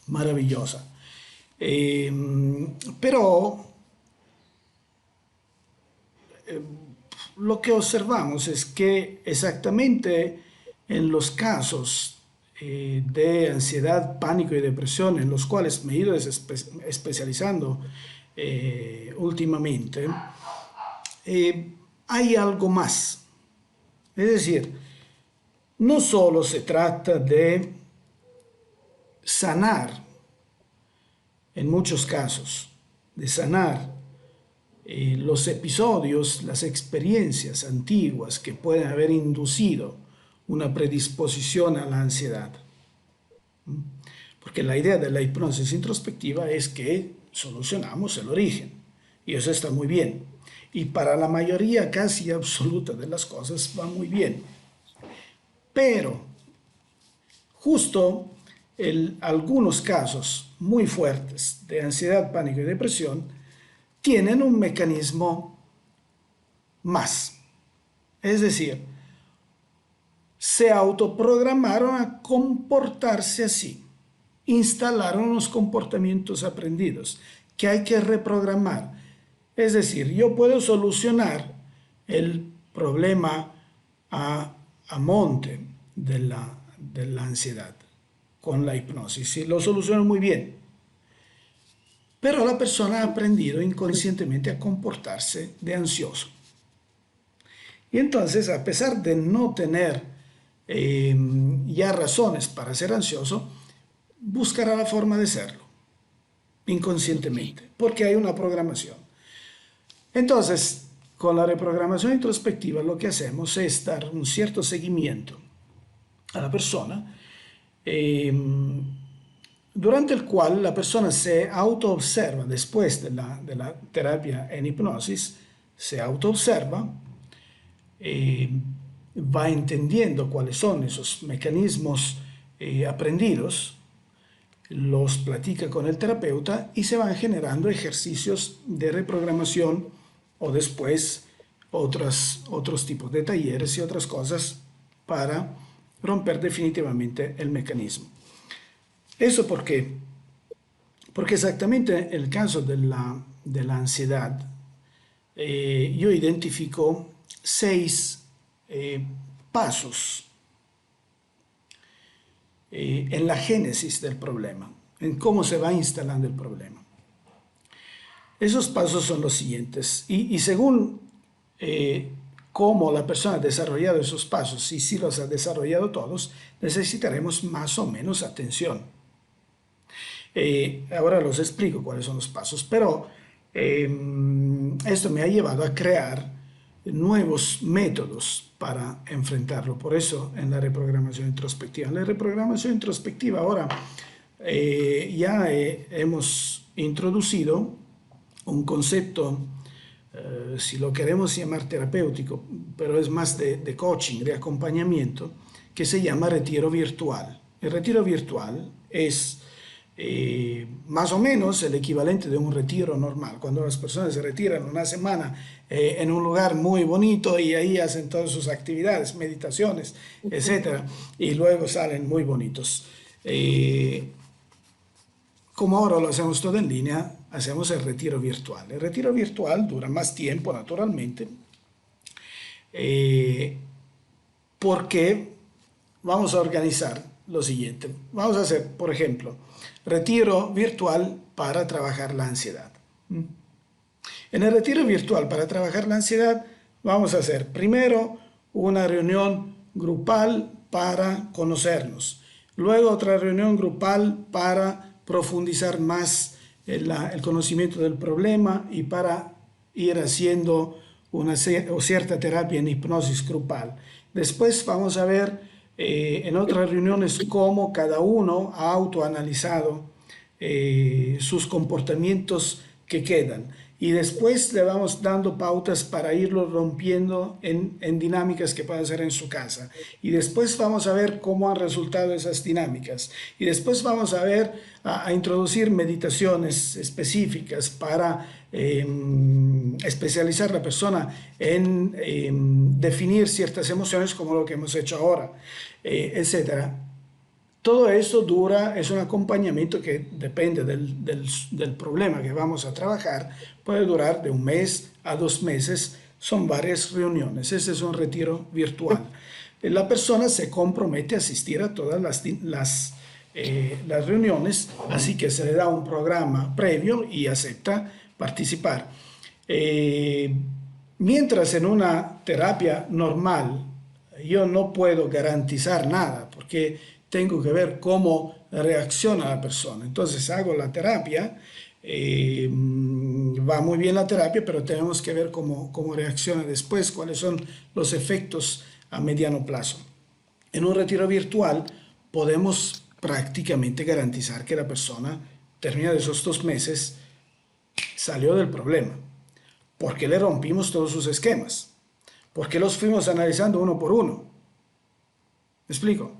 maravillosa. Pero lo que observamos es que exactamente en los casos de ansiedad, pánico y depresión en los cuales me he ido especializando últimamente, hay algo más. Es decir, no solo se trata de sanar, en muchos casos, de sanar los episodios, las experiencias antiguas que pueden haber inducido una predisposición a la ansiedad. Porque la idea de la hipnosis introspectiva es que solucionamos el origen, y eso está muy bien. Y para la mayoría casi absoluta de las cosas va muy bien. Pero justo algunos casos muy fuertes de ansiedad, pánico y depresión tienen un mecanismo más. Es decir, se autoprogramaron a comportarse así, instalaron unos comportamientos aprendidos que hay que reprogramar. Es decir, yo puedo solucionar el problema a monte de la ansiedad con la hipnosis y lo soluciono muy bien. Pero la persona ha aprendido inconscientemente a comportarse de ansioso. Y entonces, a pesar de no tener ya razones para ser ansioso, buscará la forma de serlo inconscientemente, porque hay una programación. Entonces, con la reprogramación introspectiva lo que hacemos es dar un cierto seguimiento a la persona, durante el cual la persona se autoobserva después de la terapia en hipnosis, se autoobserva, va entendiendo cuáles son esos mecanismos aprendidos, los platica con el terapeuta y se van generando ejercicios de reprogramación o después otros tipos de talleres y otras cosas para romper definitivamente el mecanismo. ¿Eso por qué? Porque exactamente en el caso de la ansiedad, yo identifico 6 pasos en la génesis del problema, en cómo se va instalando el problema. Esos pasos son los siguientes, y según cómo la persona ha desarrollado esos pasos, y si los ha desarrollado todos, necesitaremos más o menos atención. Ahora los explico cuáles son los pasos, pero esto me ha llevado a crear nuevos métodos para enfrentarlo. Por eso en la reprogramación introspectiva. En la reprogramación introspectiva ahora ya hemos introducido un concepto, si lo queremos llamar terapéutico, pero es más de coaching, de acompañamiento, que se llama retiro virtual. El retiro virtual es más o menos el equivalente de un retiro normal, cuando las personas se retiran una semana en un lugar muy bonito y ahí hacen todas sus actividades, meditaciones, etcétera, y luego salen muy bonitos. Como ahora lo hacemos todo en línea, hacemos el retiro virtual. El retiro virtual dura más tiempo, naturalmente, porque vamos a organizar lo siguiente. Vamos a hacer, por ejemplo, retiro virtual para trabajar la ansiedad. En el retiro virtual para trabajar la ansiedad vamos a hacer primero una reunión grupal para conocernos, luego otra reunión grupal para profundizar más el conocimiento del problema y para ir haciendo una cierta terapia en hipnosis grupal. Después vamos a ver en otras reuniones cómo cada uno ha autoanalizado sus comportamientos que quedan. Y después le vamos dando pautas para irlo rompiendo en dinámicas que puede hacer en su casa. Y después vamos a ver cómo han resultado esas dinámicas. Y después vamos a ver, a introducir meditaciones específicas para especializar a la persona en definir ciertas emociones como lo que hemos hecho ahora, etcétera. Todo esto dura, es un acompañamiento que depende del problema que vamos a trabajar, puede durar de 1 mes a 2 meses, son varias reuniones, ese es un retiro virtual. La persona se compromete a asistir a todas las reuniones, así que se le da un programa previo y acepta participar. Mientras en una terapia normal yo no puedo garantizar nada, porque tengo que ver cómo reacciona la persona. Entonces hago la terapia, va muy bien la terapia, pero tenemos que ver cómo reacciona después, cuáles son los efectos a mediano plazo. En un retiro virtual podemos prácticamente garantizar que la persona, terminados esos 2 meses, salió del problema. ¿Por qué le rompimos todos sus esquemas? ¿Por qué los fuimos analizando uno por uno? ¿Me explico?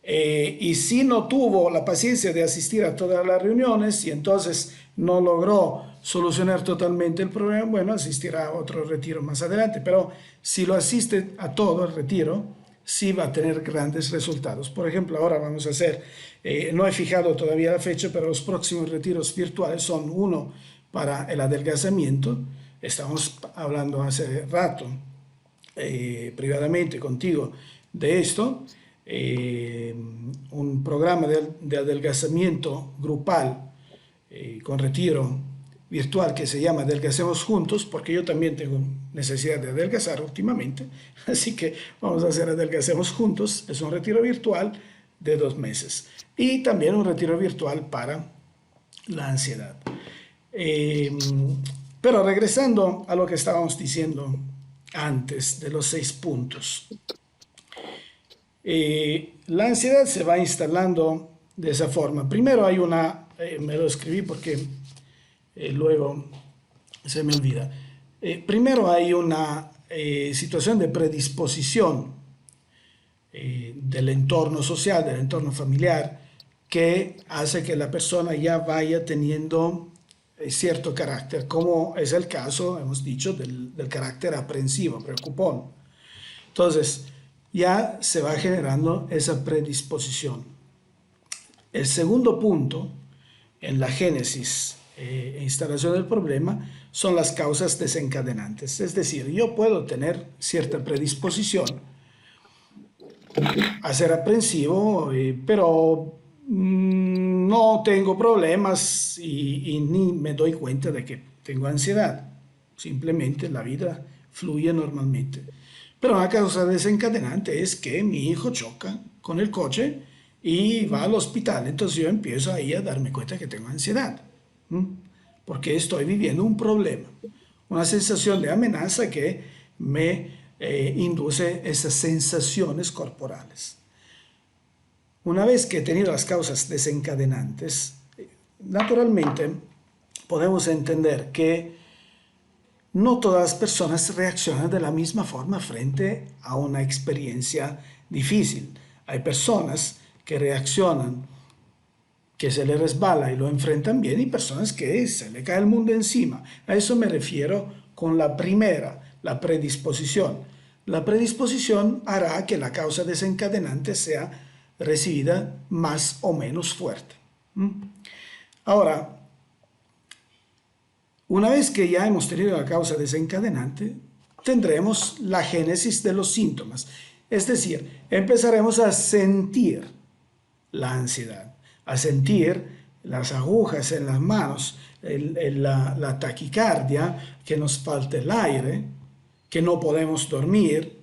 Y si no tuvo la paciencia de asistir a todas las reuniones y entonces no logró solucionar totalmente el problema, bueno, asistirá a otro retiro más adelante. Pero si lo asiste a todo el retiro, sí va a tener grandes resultados. Por ejemplo, ahora vamos a hacer, no he fijado todavía la fecha, pero los próximos retiros virtuales son uno para el adelgazamiento. Estamos hablando hace rato privadamente contigo de esto, un programa de adelgazamiento grupal con retiro virtual que se llama Adelgacemos Juntos, porque yo también tengo necesidad de adelgazar últimamente, así que vamos a hacer Adelgacemos Juntos. Es un retiro virtual de 2 meses y también un retiro virtual para la ansiedad. Pero regresando a lo que estábamos diciendo antes de los 6 puntos. La ansiedad se va instalando de esa forma. Primero hay una, me lo escribí porque luego se me olvida. Primero hay una situación de predisposición del entorno social, del entorno familiar, que hace que la persona ya vaya teniendo cierto carácter, como es el caso, hemos dicho, del carácter aprensivo, preocupón. Entonces, ya se va generando esa predisposición. El segundo punto en la génesis e instalación del problema son las causas desencadenantes. Es decir, yo puedo tener cierta predisposición a ser aprensivo, pero no tengo problemas y ni me doy cuenta de que tengo ansiedad. Simplemente la vida fluye normalmente. Pero una causa desencadenante es que mi hijo choca con el coche y va al hospital. Entonces yo empiezo ahí a darme cuenta que tengo ansiedad. Porque estoy viviendo un problema. Una sensación de amenaza que me induce esas sensaciones corporales. Una vez que he tenido las causas desencadenantes, naturalmente podemos entender que no todas las personas reaccionan de la misma forma frente a una experiencia difícil. Hay personas que reaccionan, que se le resbala y lo enfrentan bien, y personas que se le cae el mundo encima. A eso me refiero con la primera, la predisposición. La predisposición hará que la causa desencadenante sea recibida más o menos fuerte. Ahora, una vez que ya hemos tenido la causa desencadenante, tendremos la génesis de los síntomas. Es decir, empezaremos a sentir la ansiedad, a sentir las agujas en las manos, la taquicardia, que nos falta el aire, que no podemos dormir.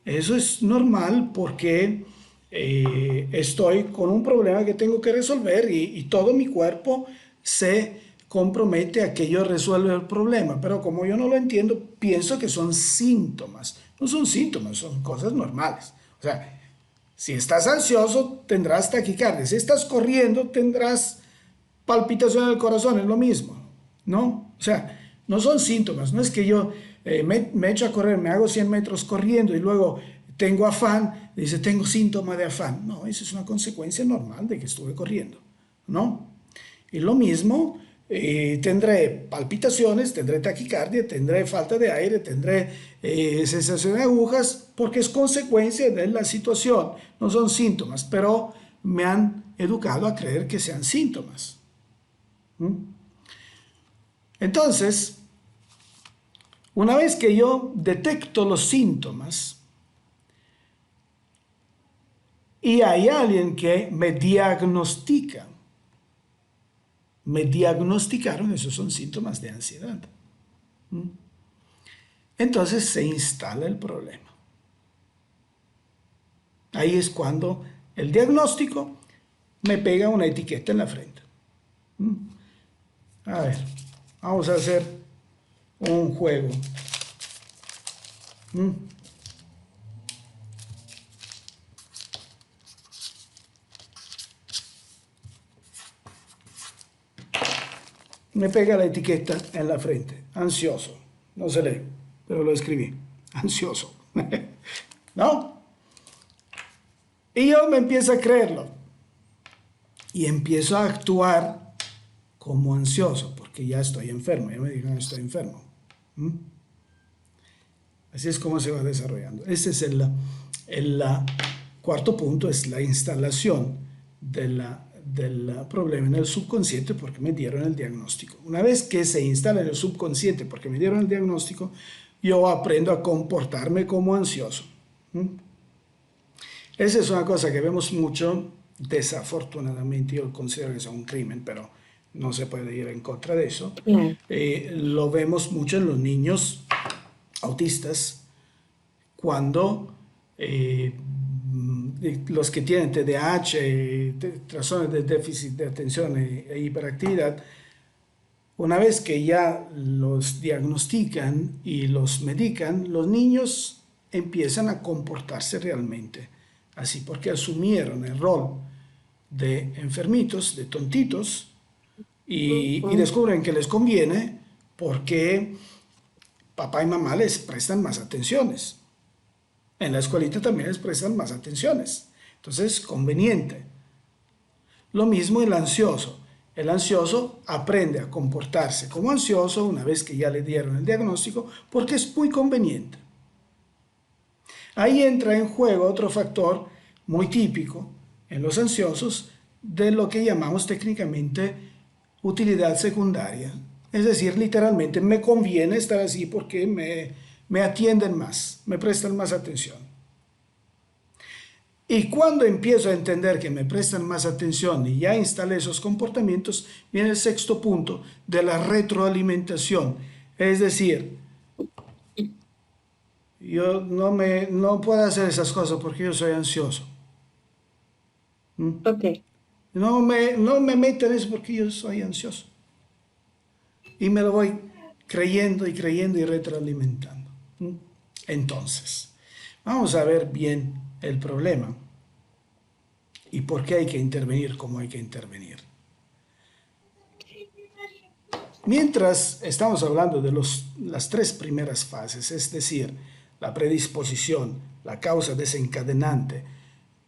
Eso es normal porque estoy con un problema que tengo que resolver y todo mi cuerpo se compromete a que yo resuelva el problema, pero como yo no lo entiendo, pienso que son síntomas. No son síntomas, son cosas normales. O sea, si estás ansioso, tendrás taquicardia. Si estás corriendo, tendrás palpitación del corazón, es lo mismo, ¿no? O sea, no son síntomas. No es que yo me echo a correr, me hago 100 metros corriendo y luego tengo afán, dice, tengo síntoma de afán. No, eso es una consecuencia normal de que estuve corriendo, ¿no? Y lo mismo, tendré palpitaciones, tendré taquicardia, tendré falta de aire, tendré sensación de agujas, porque es consecuencia de la situación, no son síntomas, pero me han educado a creer que sean síntomas. Entonces, una vez que yo detecto los síntomas y hay alguien que me diagnosticaron, esos son síntomas de ansiedad. Entonces se instala el problema. Ahí es cuando el diagnóstico me pega una etiqueta en la frente. A ver, vamos a hacer un juego. me pega la etiqueta en la frente, ansioso. No se lee, pero lo escribí, ansioso. ¿No? Y yo me empiezo a creerlo y empiezo a actuar como ansioso, porque ya estoy enfermo, ya me dijeron que estoy enfermo. Así es como se va desarrollando. Este es el cuarto punto, es la instalación del problema en el subconsciente porque me dieron el diagnóstico. Una vez que se instala en el subconsciente porque me dieron el diagnóstico, yo aprendo a comportarme como ansioso. Esa es una cosa que vemos mucho, desafortunadamente. Yo considero que es un crimen, pero no se puede ir en contra de eso. Claro. Lo vemos mucho en los niños autistas cuando los que tienen TDAH, trastornos de déficit de atención e hiperactividad, una vez que ya los diagnostican y los medican, los niños empiezan a comportarse realmente así, porque asumieron el rol de enfermitos, de tontitos, y descubren que les conviene porque papá y mamá les prestan más atenciones. En la escuelita también les prestan más atenciones. Entonces es conveniente. Lo mismo el ansioso. El ansioso aprende a comportarse como ansioso una vez que ya le dieron el diagnóstico porque es muy conveniente. Ahí entra en juego otro factor muy típico en los ansiosos de lo que llamamos técnicamente utilidad secundaria. Es decir, literalmente me conviene estar así porque me atienden más, me prestan más atención. Y cuando empiezo a entender que me prestan más atención y ya instalé esos comportamientos, viene el sexto punto de la retroalimentación. Es decir, yo no puedo hacer esas cosas porque yo soy ansioso. Ok. No me meto en eso porque yo soy ansioso. Y me lo voy creyendo y creyendo y retroalimentando. Entonces, vamos a ver bien el problema y por qué hay que intervenir como hay que intervenir. Mientras estamos hablando de las tres primeras fases, es decir, la predisposición, la causa desencadenante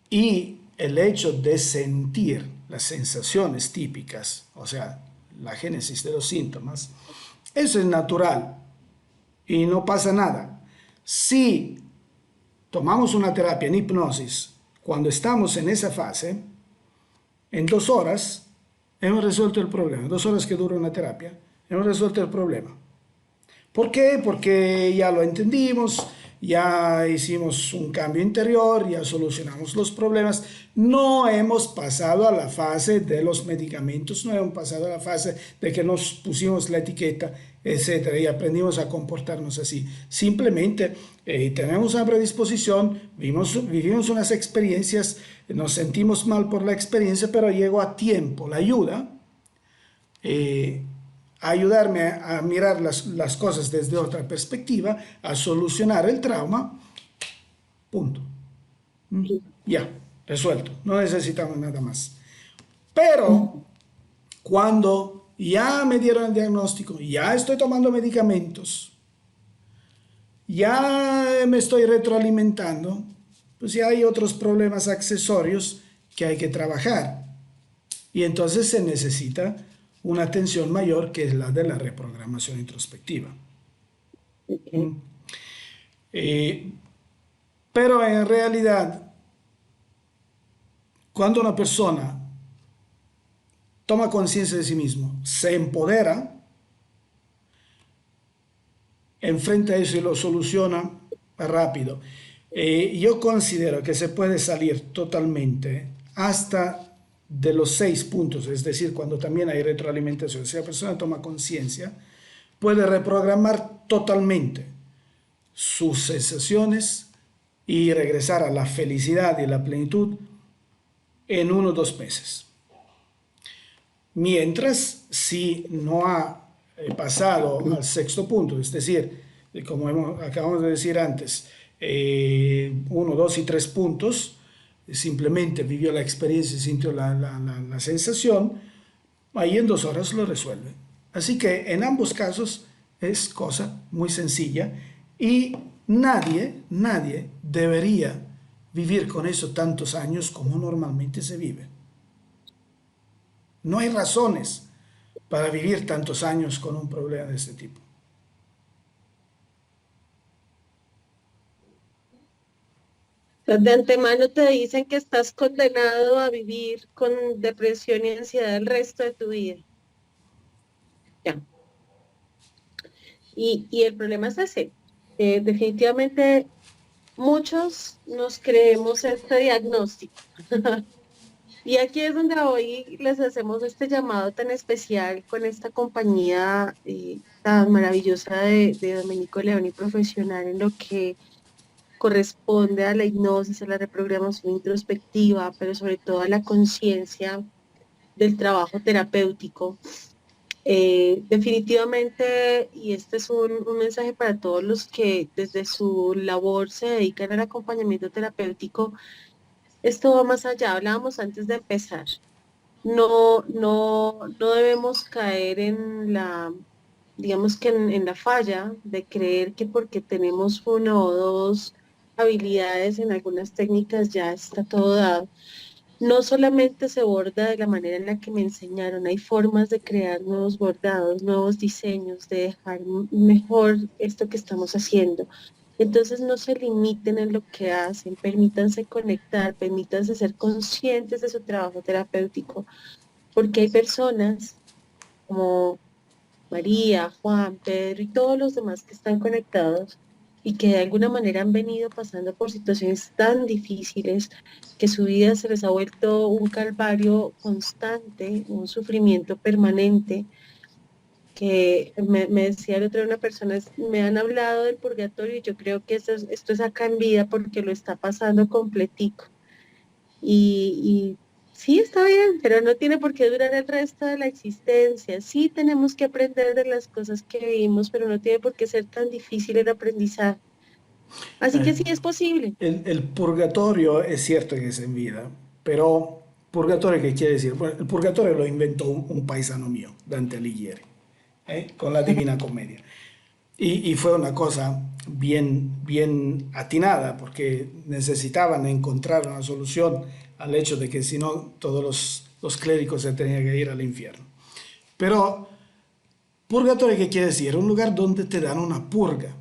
y el hecho de sentir las sensaciones típicas, o sea, la génesis de los síntomas, eso es natural y no pasa nada. Si tomamos una terapia en hipnosis, cuando estamos en esa fase, en 2 horas hemos resuelto el problema. En 2 horas que dura una terapia, hemos resuelto el problema. ¿Por qué? Porque ya lo entendimos, ya hicimos un cambio interior, ya solucionamos los problemas, no hemos pasado a la fase de los medicamentos, no hemos pasado a la fase de que nos pusimos la etiqueta, etcétera, y aprendimos a comportarnos así. Simplemente tenemos una predisposición, vivimos unas experiencias, nos sentimos mal por la experiencia, pero llegó a tiempo la ayuda, a ayudarme a mirar las cosas desde otra perspectiva, a solucionar el trauma, punto. Ya, resuelto, no necesitamos nada más. Pero cuando ya me dieron el diagnóstico, ya estoy tomando medicamentos, ya me estoy retroalimentando, pues ya hay otros problemas accesorios que hay que trabajar. Y entonces se necesita una atención mayor que es la de la reprogramación introspectiva. Pero en realidad, cuando una persona toma conciencia de sí mismo, se empodera, enfrenta eso y lo soluciona rápido. Yo considero que se puede salir totalmente hasta de los 6 puntos, es decir, cuando también hay retroalimentación. Si la persona toma conciencia, puede reprogramar totalmente sus sensaciones y regresar a la felicidad y la plenitud en 1 o 2 meses. Mientras, si no ha pasado al sexto punto, es decir, como acabamos de decir antes, 1, 2 y 3 puntos, simplemente vivió la experiencia y sintió la sensación, ahí en 2 horas lo resuelve. Así que en ambos casos es cosa muy sencilla y nadie debería vivir con eso tantos años como normalmente se vive. No hay razones para vivir tantos años con un problema de este tipo. Entonces, de antemano te dicen que estás condenado a vivir con depresión y ansiedad el resto de tu vida. Ya. Y el problema es ese. Definitivamente muchos nos creemos este diagnóstico. Y aquí es donde hoy les hacemos este llamado tan especial con esta compañía tan maravillosa de Domenico Leoni Profesional en lo que corresponde a la hipnosis, a la reprogramación introspectiva, pero sobre todo a la conciencia del trabajo terapéutico. Definitivamente, y este es un mensaje para todos los que desde su labor se dedican al acompañamiento terapéutico, esto va más allá, hablábamos antes de empezar. No debemos caer en la, digamos que en la falla de creer que porque tenemos una o dos habilidades en algunas técnicas ya está todo dado. No solamente se borda de la manera en la que me enseñaron, hay formas de crear nuevos bordados, nuevos diseños, de dejar mejor esto que estamos haciendo. Entonces no se limiten en lo que hacen, permítanse conectar, permítanse ser conscientes de su trabajo terapéutico, porque hay personas como María, Juan, Pedro y todos los demás que están conectados y que de alguna manera han venido pasando por situaciones tan difíciles que su vida se les ha vuelto un calvario constante, un sufrimiento permanente, que me decía el otro día una persona, me han hablado del purgatorio y yo creo que esto es acá en vida porque lo está pasando completico. Y sí, está bien, pero no tiene por qué durar el resto de la existencia. Sí tenemos que aprender de las cosas que vivimos, pero no tiene por qué ser tan difícil el aprendizaje. Así que Eh, sí es posible. el purgatorio es cierto que es en vida, pero purgatorio, ¿qué quiere decir? Bueno, el purgatorio lo inventó un paisano mío, Dante Alighieri, con la Divina Comedia. Y fue una cosa bien atinada, porque necesitaban encontrar una solución al hecho de que si no, todos los clérigos se tenían que ir al infierno. Pero, purgatorio, ¿qué quiere decir? Un lugar donde te dan una purga.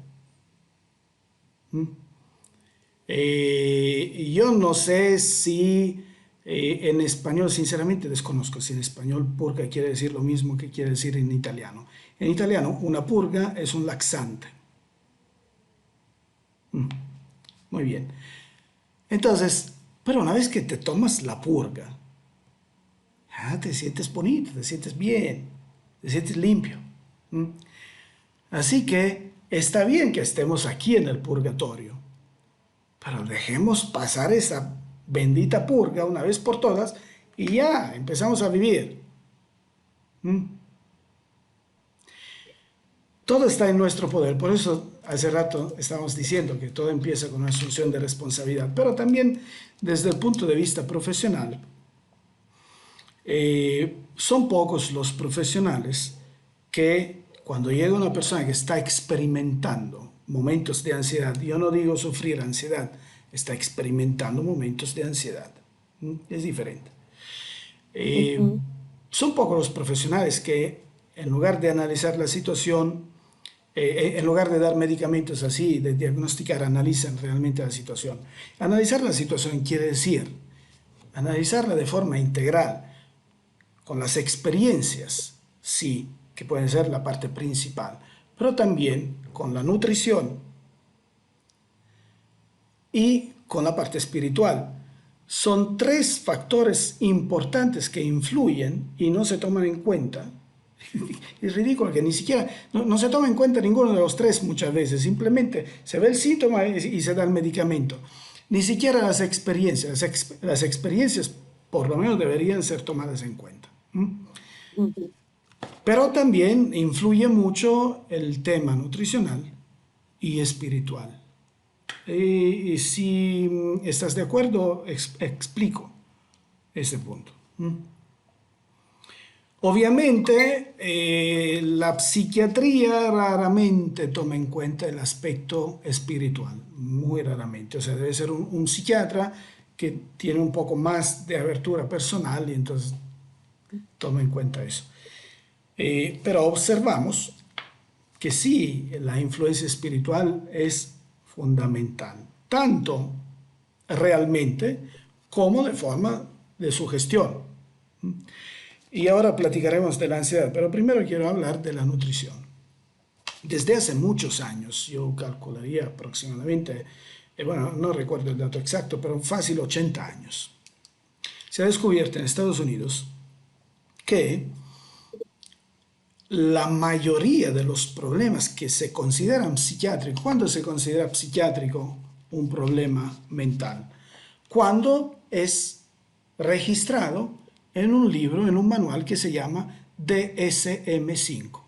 Yo no sé si en español, sinceramente desconozco si en español purga quiere decir lo mismo que quiere decir en italiano. En italiano, una purga es un laxante. Muy bien. Entonces, pero una vez que te tomas la purga, te sientes bonito, te sientes bien, te sientes limpio. ¿Mm? Así que está bien que estemos aquí en el purgatorio, pero dejemos pasar esa bendita purga una vez por todas y ya empezamos a vivir. ¿Mm? Todo está en nuestro poder, por eso hace rato estábamos diciendo que todo empieza con una asunción de responsabilidad, pero también desde el punto de vista profesional, son pocos los profesionales que cuando llega una persona que está experimentando momentos de ansiedad, yo no digo sufrir ansiedad, está experimentando momentos de ansiedad, es diferente. Eh, Ujú. Son pocos los profesionales que en lugar de analizar la situación, en lugar de dar medicamentos así, de diagnosticar, analizan realmente la situación. Analizar la situación quiere decir analizarla de forma integral, con las experiencias, sí, que pueden ser la parte principal, pero también con la nutrición y con la parte espiritual. Son tres factores importantes que influyen y no se toman en cuenta. Es ridículo que ni siquiera, no se toma en cuenta ninguno de los tres muchas veces, simplemente se ve el síntoma y se da el medicamento. Ni siquiera las experiencias por lo menos deberían ser tomadas en cuenta. Ujú. Pero también influye mucho el tema nutricional y espiritual. Y si estás de acuerdo, explico ese punto. Obviamente, la psiquiatría raramente toma en cuenta el aspecto espiritual, muy raramente. O sea, debe ser un psiquiatra que tiene un poco más de abertura personal y entonces toma en cuenta eso. Pero observamos que sí, la influencia espiritual es fundamental, tanto realmente como de forma de sugestión. Y ahora platicaremos de la ansiedad, pero primero quiero hablar de la nutrición. Desde hace muchos años, yo calcularía aproximadamente, bueno, no recuerdo el dato exacto, pero fácil 80 años, se ha descubierto en Estados Unidos que la mayoría de los problemas que se consideran psiquiátricos, ¿cuándo se considera psiquiátrico un problema mental? Cuando es registrado en un libro, en un manual que se llama DSM-5.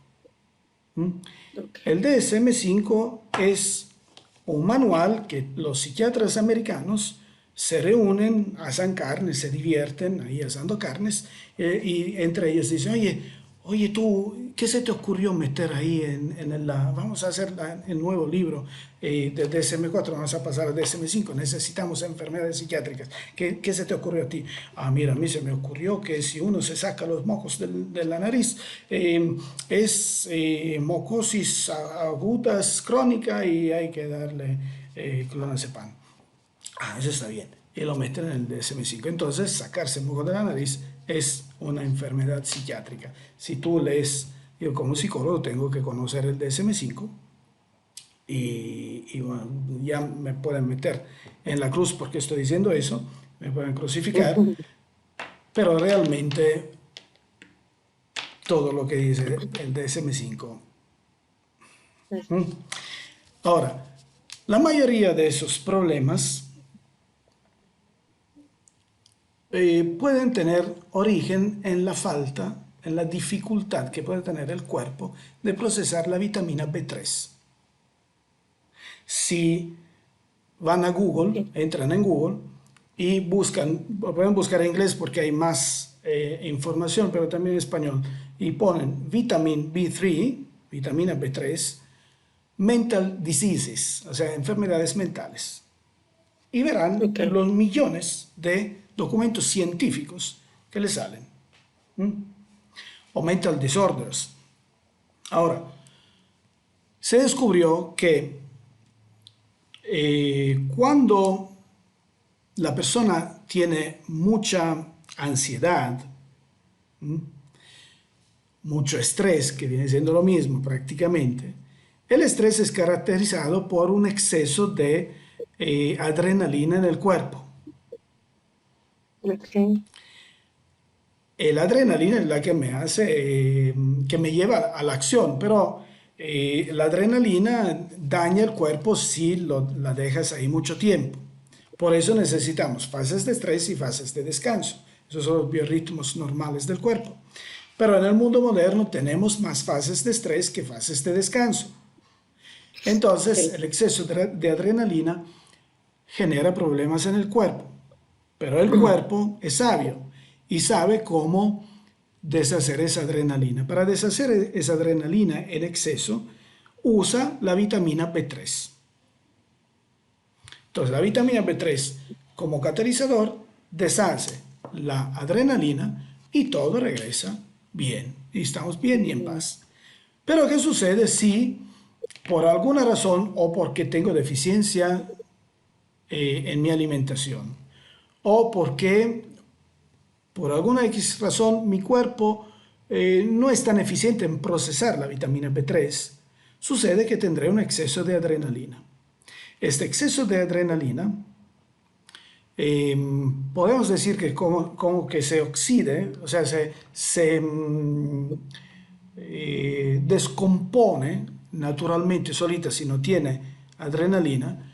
El DSM-5 es un manual que los psiquiatras americanos se reúnen, hacen carnes, se divierten ahí asando carnes, y entre ellos dicen, oye tú, ¿qué se te ocurrió meter ahí vamos a hacer el nuevo libro de DSM-4, vamos a pasar a DSM-5, necesitamos enfermedades psiquiátricas, ¿qué se te ocurrió a ti? Mira, a mí se me ocurrió que si uno se saca los mocos de la nariz, es mocosis agudas crónica y hay que darle clonazepam. Eso está bien. Y lo meten en el DSM-5. Entonces, sacarse moco de la nariz es una enfermedad psiquiátrica. Si tú lees, yo como psicólogo tengo que conocer el DSM-5 y bueno, ya me pueden meter en la cruz porque estoy diciendo eso, me pueden crucificar, pero realmente todo lo que dice el DSM-5. Ahora, la mayoría de esos problemas pueden tener origen en la falta, en la dificultad que puede tener el cuerpo de procesar la vitamina B3. Si van a Google, entran en Google y pueden buscar en inglés porque hay más información, pero también en español, y ponen vitamin B3, vitamina B3, mental diseases, o sea, enfermedades mentales. Y verán los millones de documentos científicos que le salen. O mental disorders. Ahora, se descubrió que cuando la persona tiene mucha ansiedad, mucho estrés, que viene siendo lo mismo prácticamente, el estrés es caracterizado por un exceso de adrenalina en el cuerpo. La adrenalina es la que me hace, que me lleva a la acción, pero la adrenalina daña el cuerpo si la dejas ahí mucho tiempo. Por eso necesitamos fases de estrés y fases de descanso. Esos son los biorritmos normales del cuerpo. Pero en el mundo moderno tenemos más fases de estrés que fases de descanso. Entonces, el exceso de adrenalina genera problemas en el cuerpo. Pero el cuerpo es sabio y sabe cómo deshacer esa adrenalina. Para deshacer esa adrenalina en exceso, usa la vitamina B3. Entonces, la vitamina B3 como catalizador deshace la adrenalina y todo regresa bien. Y estamos bien y en paz. Pero, ¿qué sucede si por alguna razón o porque tengo deficiencia en mi alimentación? O porque por alguna X razón mi cuerpo no es tan eficiente en procesar la vitamina B3, sucede que tendré un exceso de adrenalina. Este exceso de adrenalina, podemos decir que como que se oxide, o sea, se descompone naturalmente solita si no tiene adrenalina.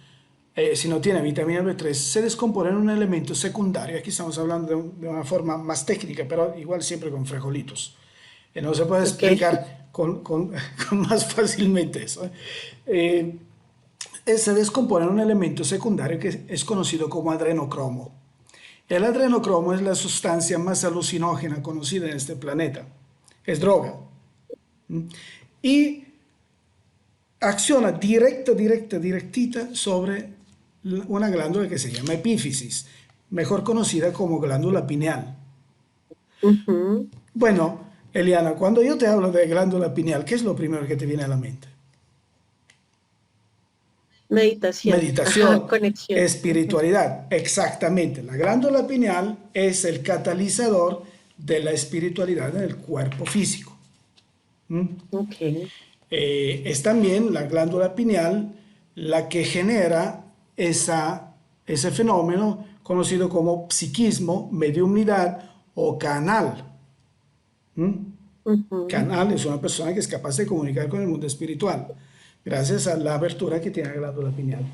Si no tiene vitamina B3, se descompone en un elemento secundario. Aquí estamos hablando de una forma más técnica, pero igual siempre con frijolitos. No se puede explicar con más fácilmente eso. Se descompone en un elemento secundario que es conocido como adrenocromo. El adrenocromo es la sustancia más alucinógena conocida en este planeta. es droga. ¿Mm? Y acciona directita sobre una glándula que se llama epífisis, mejor conocida como glándula pineal. Ujú. Bueno, Eliana, cuando yo te hablo de glándula pineal, ¿qué es lo primero que te viene a la mente? Meditación, ajá, Meditación, conexión. Ujú. espiritualidad, exactamente. La glándula pineal es el catalizador de la espiritualidad en el cuerpo físico. ¿Mm? Ok. Es también la glándula pineal la que genera ese fenómeno conocido como psiquismo, mediumnidad o canal. ¿Mm? Ujú. Canal es una persona que es capaz de comunicar con el mundo espiritual gracias a la abertura que tiene la glándula pineal.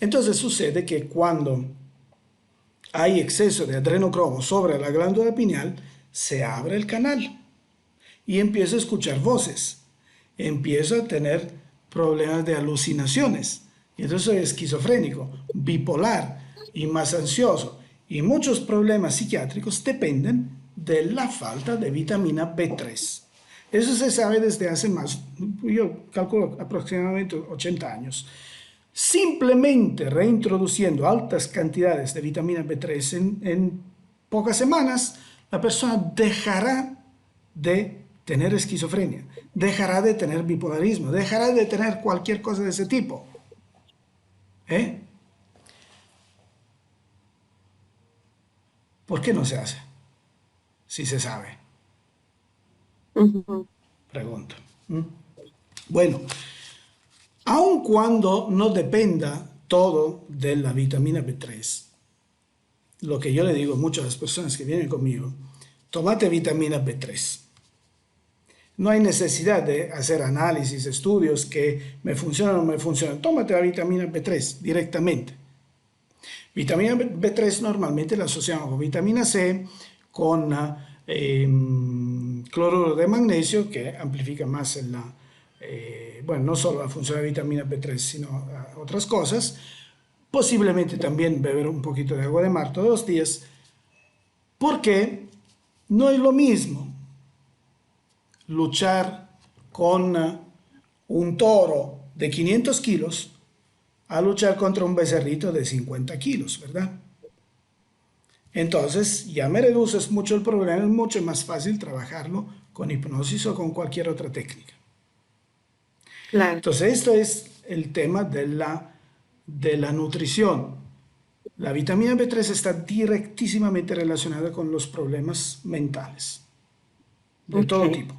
Entonces sucede que cuando hay exceso de adrenocromo sobre la glándula pineal, se abre el canal y empiezo a escuchar voces, empiezo a tener problemas de alucinaciones, y entonces soy esquizofrénico, bipolar y más ansioso. Y muchos problemas psiquiátricos dependen de la falta de vitamina B3. Eso se sabe desde hace más, yo calculo aproximadamente 80 años. Simplemente reintroduciendo altas cantidades de vitamina B3 en pocas semanas, la persona dejará de tener esquizofrenia, dejará de tener bipolarismo, dejará de tener cualquier cosa de ese tipo. ¿Eh? ¿Por qué no se hace? Si se sabe, Ujú. pregunto. ¿Mm? Bueno, aun cuando no dependa todo de la vitamina B3, lo que yo le digo a muchas de las personas que vienen conmigo, tomate vitamina B3. No hay necesidad de hacer análisis, estudios que me funcionan o no me funcionan. Tómate la vitamina B3 directamente. Vitamina B3 normalmente la asociamos con vitamina C, con cloruro de magnesio, que amplifica más bueno, no solo la función de vitamina B3, sino otras cosas. Posiblemente también beber un poquito de agua de mar todos los días, porque no es lo mismo luchar con un toro de 500 kilos a luchar contra un becerrito de 50 kilos, ¿verdad? Entonces ya me reduces mucho el problema, es mucho más fácil trabajarlo con hipnosis o con cualquier otra técnica. Claro. Entonces esto es el tema de la nutrición. La vitamina B3 está directísimamente relacionada con los problemas mentales, de todo Ok. tipo.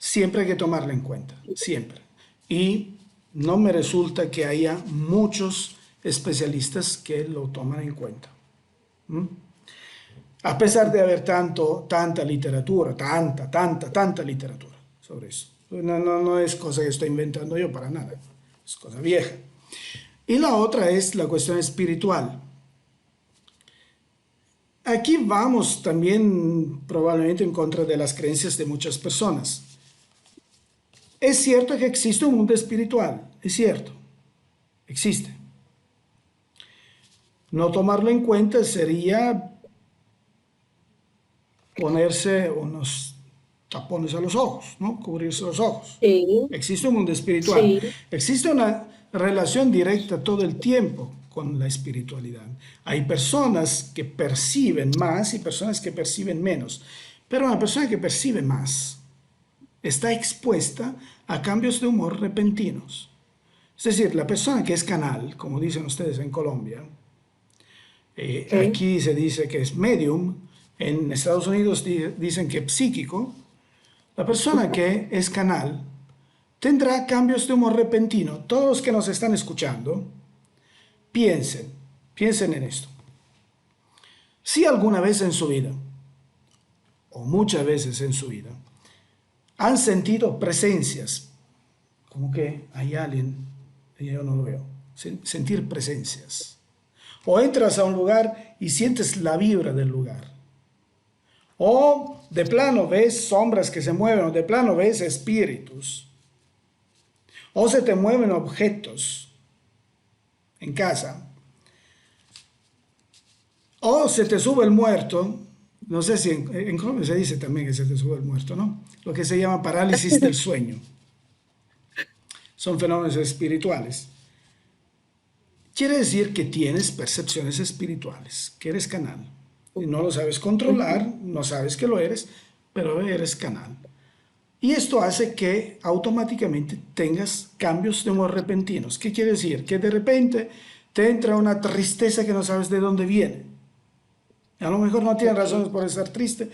Siempre hay que tomarla en cuenta, siempre. Y no me resulta que haya muchos especialistas que lo toman en cuenta. ¿Mm? A pesar de haber tanta literatura, tanta literatura sobre eso. No es cosa que estoy inventando yo para nada, es cosa vieja. Y la otra es la cuestión espiritual. Aquí vamos también probablemente en contra de las creencias de muchas personas. Es cierto que existe un mundo espiritual, es cierto, existe. No tomarlo en cuenta sería ponerse unos tapones a los ojos, ¿no? Cubrirse los ojos. Sí, Existe un mundo espiritual. sí, Existe una relación directa todo el tiempo con la espiritualidad. Hay personas que perciben más y personas que perciben menos. Pero una persona que percibe más está expuesta a cambios de humor repentinos. Es decir, la persona que es canal, como dicen ustedes en Colombia, ok, aquí se dice que es medium, en Estados Unidos dicen que es psíquico, la persona que es canal tendrá cambios de humor repentino. Todos los que nos están escuchando, piensen en esto. Si alguna vez en su vida, o muchas veces en su vida, han sentido presencias, como que hay alguien y yo no lo veo, sentir presencias. O entras a un lugar y sientes la vibra del lugar. O de plano ves sombras que se mueven, o de plano ves espíritus. O se te mueven objetos en casa. O se te sube el muerto no sé si en Colombia se dice también que se te sube el muerto, ¿no? Lo que se llama parálisis del sueño. Son fenómenos espirituales. Quiere decir que tienes percepciones espirituales, que eres canal. Y no lo sabes controlar, Ujú. no sabes que lo eres, pero eres canal. Y esto hace que automáticamente tengas cambios de humor repentinos. ¿Qué quiere decir? Que de repente te entra una tristeza que no sabes de dónde viene. A lo mejor no tienes Ok, razones por estar triste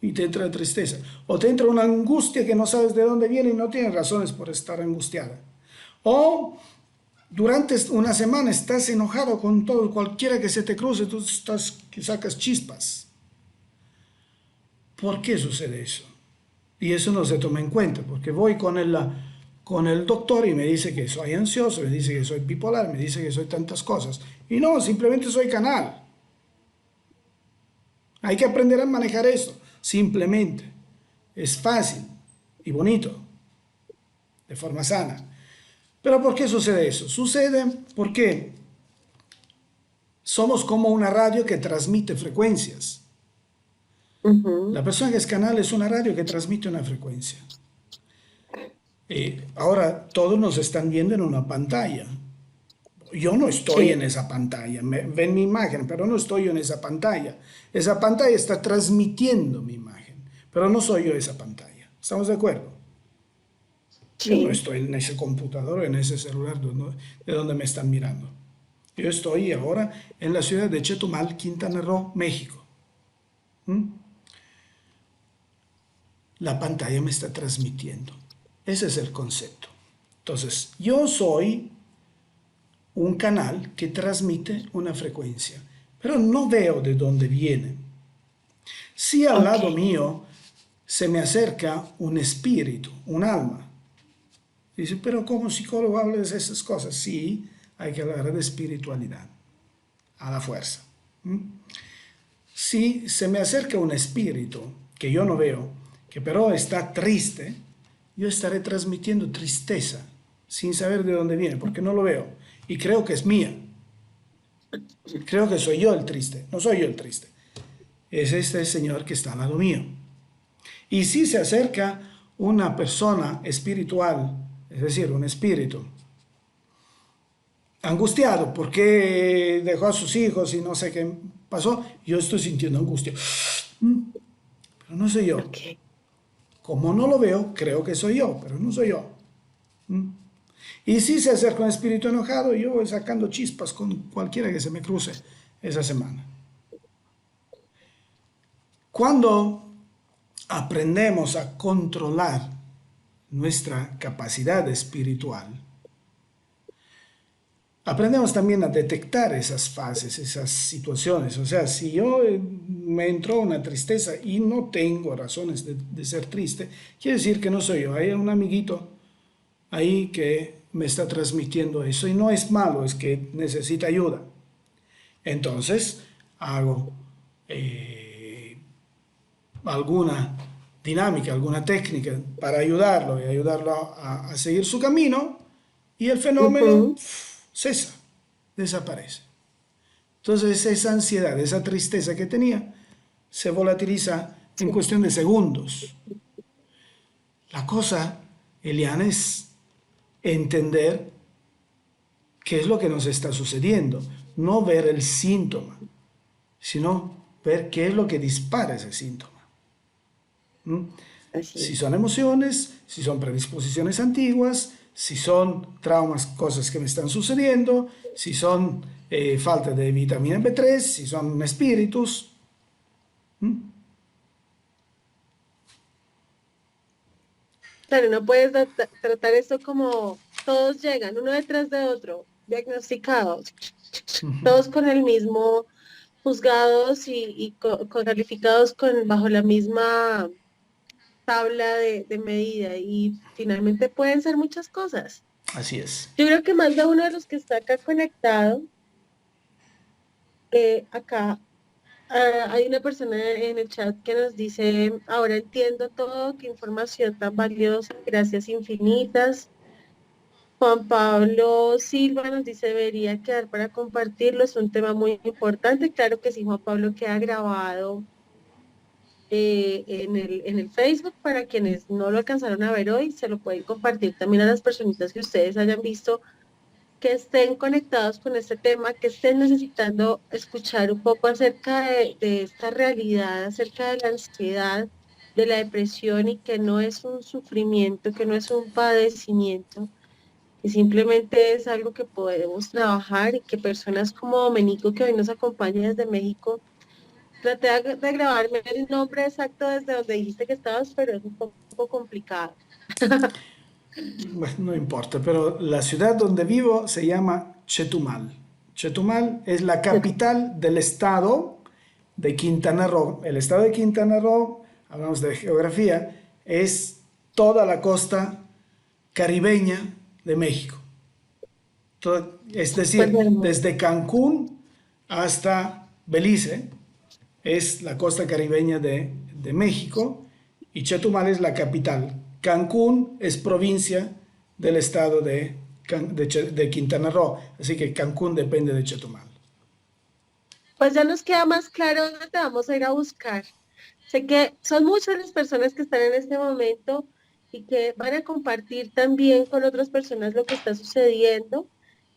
y te entra tristeza. O te entra una angustia que no sabes de dónde viene y no tienes razones por estar angustiada. O durante una semana estás enojado con todo, cualquiera que se te cruce, tú estás que sacas chispas. ¿Por qué sucede eso? Y eso no se toma en cuenta, porque voy con el doctor y me dice que soy ansioso, me dice que soy bipolar, me dice que soy tantas cosas. Y no, simplemente soy canal. Hay que aprender a manejar eso, simplemente. Es fácil y bonito, de forma sana. Pero ¿por qué sucede eso? Sucede porque somos como una radio que transmite frecuencias. ujú, La persona que es canal es una radio que transmite una frecuencia. Ahora todos nos están viendo en una pantalla. Yo no estoy en sí, esa pantalla, ven mi imagen, pero no estoy yo en esa pantalla. Esa pantalla está transmitiendo mi imagen, pero no soy yo esa pantalla. ¿Estamos de acuerdo? Yo no sí, estoy en ese computador, en ese celular de donde me están mirando. Yo estoy ahora en la ciudad de Chetumal, Quintana Roo, México. ¿Mm? La pantalla me está transmitiendo. Ese es el concepto. Entonces, yo soy un canal que transmite una frecuencia, pero no veo de dónde viene. Si al ok, lado mío se me acerca un espíritu, un alma, dice, pero como psicólogo hablas de esas cosas, sí, hay que hablar de espiritualidad, a la fuerza. ¿Mm? Si se me acerca un espíritu que yo no veo, que pero está triste, yo estaré transmitiendo tristeza sin saber de dónde viene, porque no lo veo y creo que es mía. Creo que soy yo el triste, no soy yo el triste. Es este señor que está al lado mío. Y si se acerca una persona espiritual, es decir, un espíritu, angustiado porque dejó a sus hijos y no sé qué pasó, yo estoy sintiendo angustia. Pero no soy yo. ok. Como no lo veo, creo que soy yo, pero no soy yo. Y si se acerca un espíritu enojado, yo voy sacando chispas con cualquiera que se me cruce esa semana. Cuando aprendemos a controlar nuestra capacidad espiritual, aprendemos también a detectar esas fases, esas situaciones. O sea, si yo me entró una tristeza y no tengo razones de ser triste, quiere decir que no soy yo. Hay un amiguito ahí que me está transmitiendo eso y no es malo, es que necesita ayuda. Entonces hago alguna dinámica, alguna técnica para ayudarlo y ayudarlo a seguir su camino y el fenómeno Ujú, cesa, desaparece. Entonces esa ansiedad, esa tristeza que tenía, se volatiliza en sí, cuestión de segundos. La cosa, Eliana, es entender qué es lo que nos está sucediendo, no ver el síntoma, sino ver qué es lo que dispara ese síntoma. ¿Mm? así Si es. son emociones, si son predisposiciones antiguas, si son traumas, cosas que me están sucediendo, si son falta de vitamina B3, si son espíritus. ¿Mm? Claro, no puedes tratar esto como todos llegan, uno detrás de otro, diagnosticados, todos con el mismo, juzgados y calificados bajo la misma tabla de medida y finalmente pueden ser muchas cosas. Así es. Yo creo que más de uno de los que está acá conectado, acá hay una persona en el chat que nos dice, ahora entiendo todo, qué información tan valiosa, gracias infinitas. Juan Pablo Silva nos dice, debería quedar para compartirlo, es un tema muy importante. Claro que sí, Juan Pablo, queda grabado en el Facebook. Para quienes no lo alcanzaron a ver hoy, se lo pueden compartir también a las personitas que ustedes hayan visto que estén conectados con este tema, que estén necesitando escuchar un poco acerca de esta realidad, acerca de la ansiedad, de la depresión, y que no es un sufrimiento, que no es un padecimiento, que simplemente es algo que podemos trabajar, y que personas como Domenico, que hoy nos acompaña desde México, traté de grabarme el nombre exacto desde donde dijiste que estabas, pero es un poco complicado. Bueno, no importa, pero la ciudad donde vivo se llama Chetumal. Chetumal es la capital del estado de Quintana Roo. El estado de Quintana Roo, hablamos de geografía, es toda la costa caribeña de México. Es Pues decir, hermoso. desde Cancún hasta Belice es la costa caribeña de México y Chetumal es la capital. Cancún es provincia del estado de Quintana Roo, así que Cancún depende de Chetumal. Pues ya nos queda más claro dónde te vamos a ir a buscar. Sé que son muchas las personas que están en este momento y que van a compartir también con otras personas lo que está sucediendo.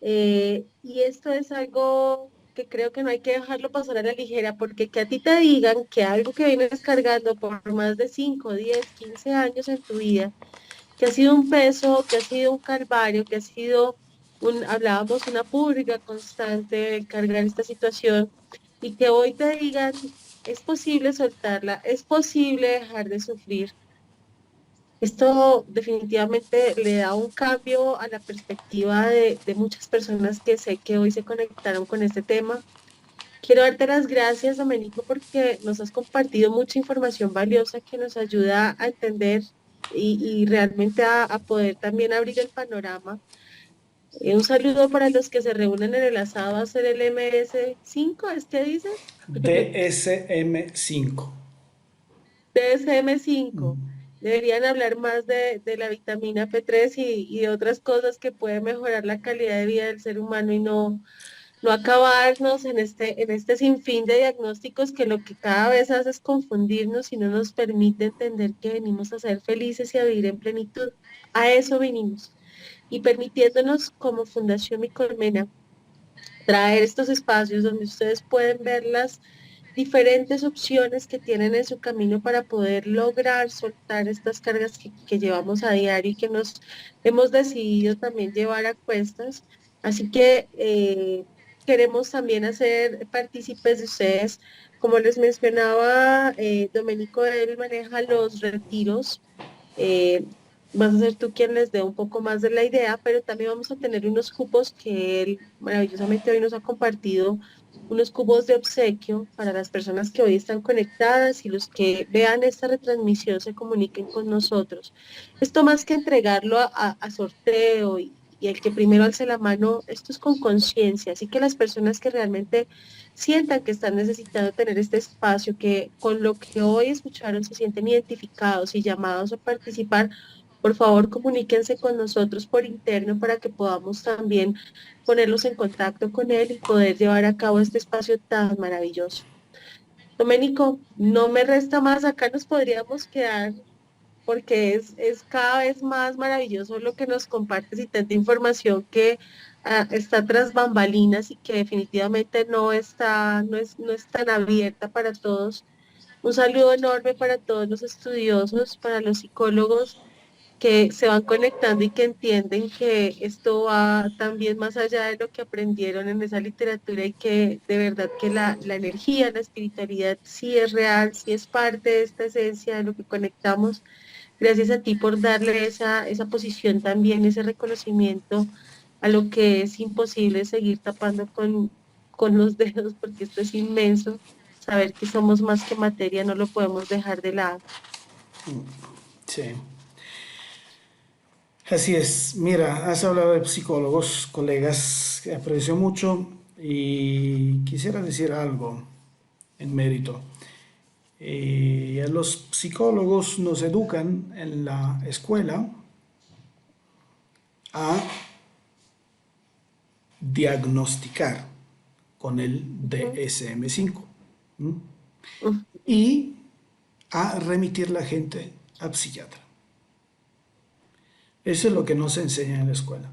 Y esto es algo que creo que no hay que dejarlo pasar a la ligera, porque que a ti te digan que algo que vienes cargando por más de 5, 10, 15 años en tu vida, que ha sido un peso, que ha sido un calvario, que ha sido hablábamos, una purga constante de cargar esta situación, y que hoy te digan, es posible soltarla, es posible dejar de sufrir. Esto definitivamente le da un cambio a la perspectiva de muchas personas que sé que hoy se conectaron con este tema. Quiero darte las gracias, Domenico, porque nos has compartido mucha información valiosa que nos ayuda a entender y realmente a poder también abrir el panorama. Un saludo para los que se reúnen en el asado a hacer el MS5, ¿es que dices? DSM-5. DSM-5. Deberían hablar más de la vitamina P3 y de otras cosas que pueden mejorar la calidad de vida del ser humano, y no acabarnos en este sinfín de diagnósticos que lo que cada vez hace es confundirnos y no nos permite entender que venimos a ser felices y a vivir en plenitud. A eso vinimos. Y permitiéndonos como Fundación Mi Colmena traer estos espacios donde ustedes pueden ver las diferentes opciones que tienen en su camino para poder lograr soltar estas cargas que llevamos a diario y que nos hemos decidido también llevar a cuestas. Así que queremos también hacer partícipes de ustedes. Como les mencionaba, Domenico, él maneja los retiros. eh, Vas a ser tú quien les dé un poco más de la idea, pero también vamos a tener unos cupos que él maravillosamente hoy nos ha compartido, unos cupos de obsequio para las personas que hoy están conectadas, y los que vean esta retransmisión se comuniquen con nosotros. Esto más que entregarlo a sorteo y el que primero alce la mano, esto es con conciencia, así que las personas que realmente sientan que están necesitando tener este espacio, que con lo que hoy escucharon se sienten identificados y llamados a participar, por favor comuníquense con nosotros por interno para que podamos también ponerlos en contacto con él y poder llevar a cabo este espacio tan maravilloso. Doménico, no me resta más, acá nos podríamos quedar porque es cada vez más maravilloso lo que nos compartes y tanta información que está tras bambalinas y que definitivamente no es tan abierta para todos. Un saludo enorme para todos los estudiosos, para los psicólogos que se van conectando y que entienden que esto va también más allá de lo que aprendieron en esa literatura, y que de verdad que la energía, la espiritualidad sí es real, sí es parte de esta esencia de lo que conectamos. Gracias a ti por darle esa posición también, ese reconocimiento a lo que es imposible seguir tapando con los dedos, porque esto es inmenso. Saber que somos más que materia no lo podemos dejar de lado. Sí, así es. Mira, has hablado de psicólogos, colegas, que aprecio mucho y quisiera decir algo en mérito. Los psicólogos nos educan en la escuela a diagnosticar con el Ujú, DSM-5. ¿M? ujú, Y a remitir la gente al psiquiatra. Eso es lo que no se enseña en la escuela.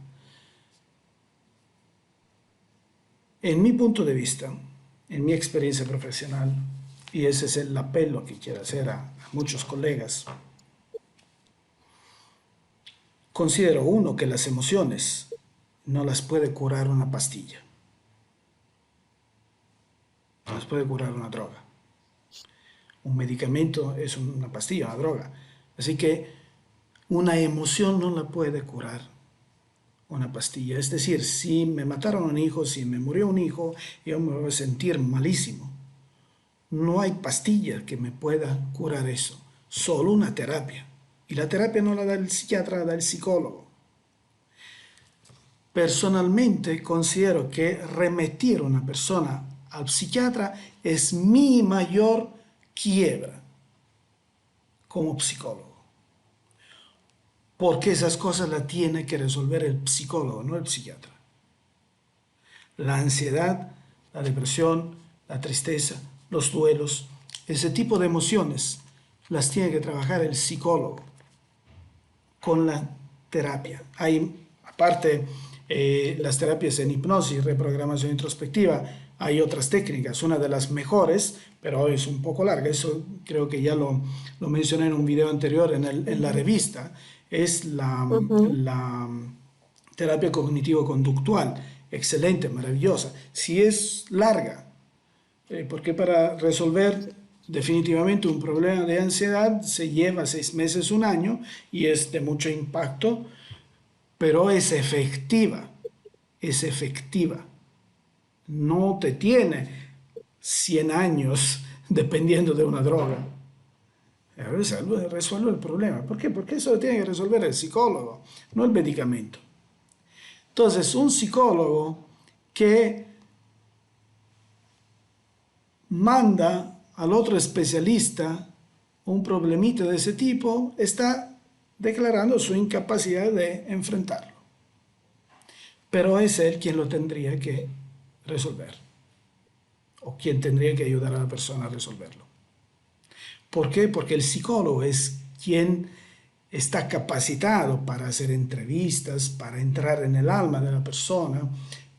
En mi punto de vista, en mi experiencia profesional, y ese es el apelo que quiero hacer a muchos colegas, considero uno que las emociones no las puede curar una pastilla, no las puede curar una droga. Un medicamento es una pastilla, una droga. Así que una emoción no la puede curar una pastilla. Es decir, si me mataron un hijo, si me murió un hijo, yo me voy a sentir malísimo. No hay pastilla que me pueda curar eso, solo una terapia. Y la terapia no la da el psiquiatra, la da el psicólogo. Personalmente considero que remitir a una persona al psiquiatra es mi mayor quiebra como psicólogo. Porque esas cosas las tiene que resolver el psicólogo, no el psiquiatra. La ansiedad, la depresión, la tristeza, los duelos, ese tipo de emociones las tiene que trabajar el psicólogo con la terapia. Hay, aparte, las terapias en hipnosis, reprogramación introspectiva, hay otras técnicas. Una de las mejores, pero es un poco larga, eso creo que ya lo mencioné en un video anterior en la revista, es la terapia cognitivo-conductual. Excelente, maravillosa. Si es larga, porque para resolver definitivamente un problema de ansiedad se lleva 6 meses, un año, y es de mucho impacto, pero es efectiva, es efectiva. No te tiene 100 años dependiendo de una droga. Resuelve el problema. ¿Por qué? Porque eso lo tiene que resolver el psicólogo, no el medicamento. Entonces, un psicólogo que manda al otro especialista un problemita de ese tipo, está declarando su incapacidad de enfrentarlo. Pero es él quien lo tendría que resolver, o quien tendría que ayudar a la persona a resolverlo. ¿Por qué? Porque el psicólogo es quien está capacitado para hacer entrevistas, para entrar en el alma de la persona,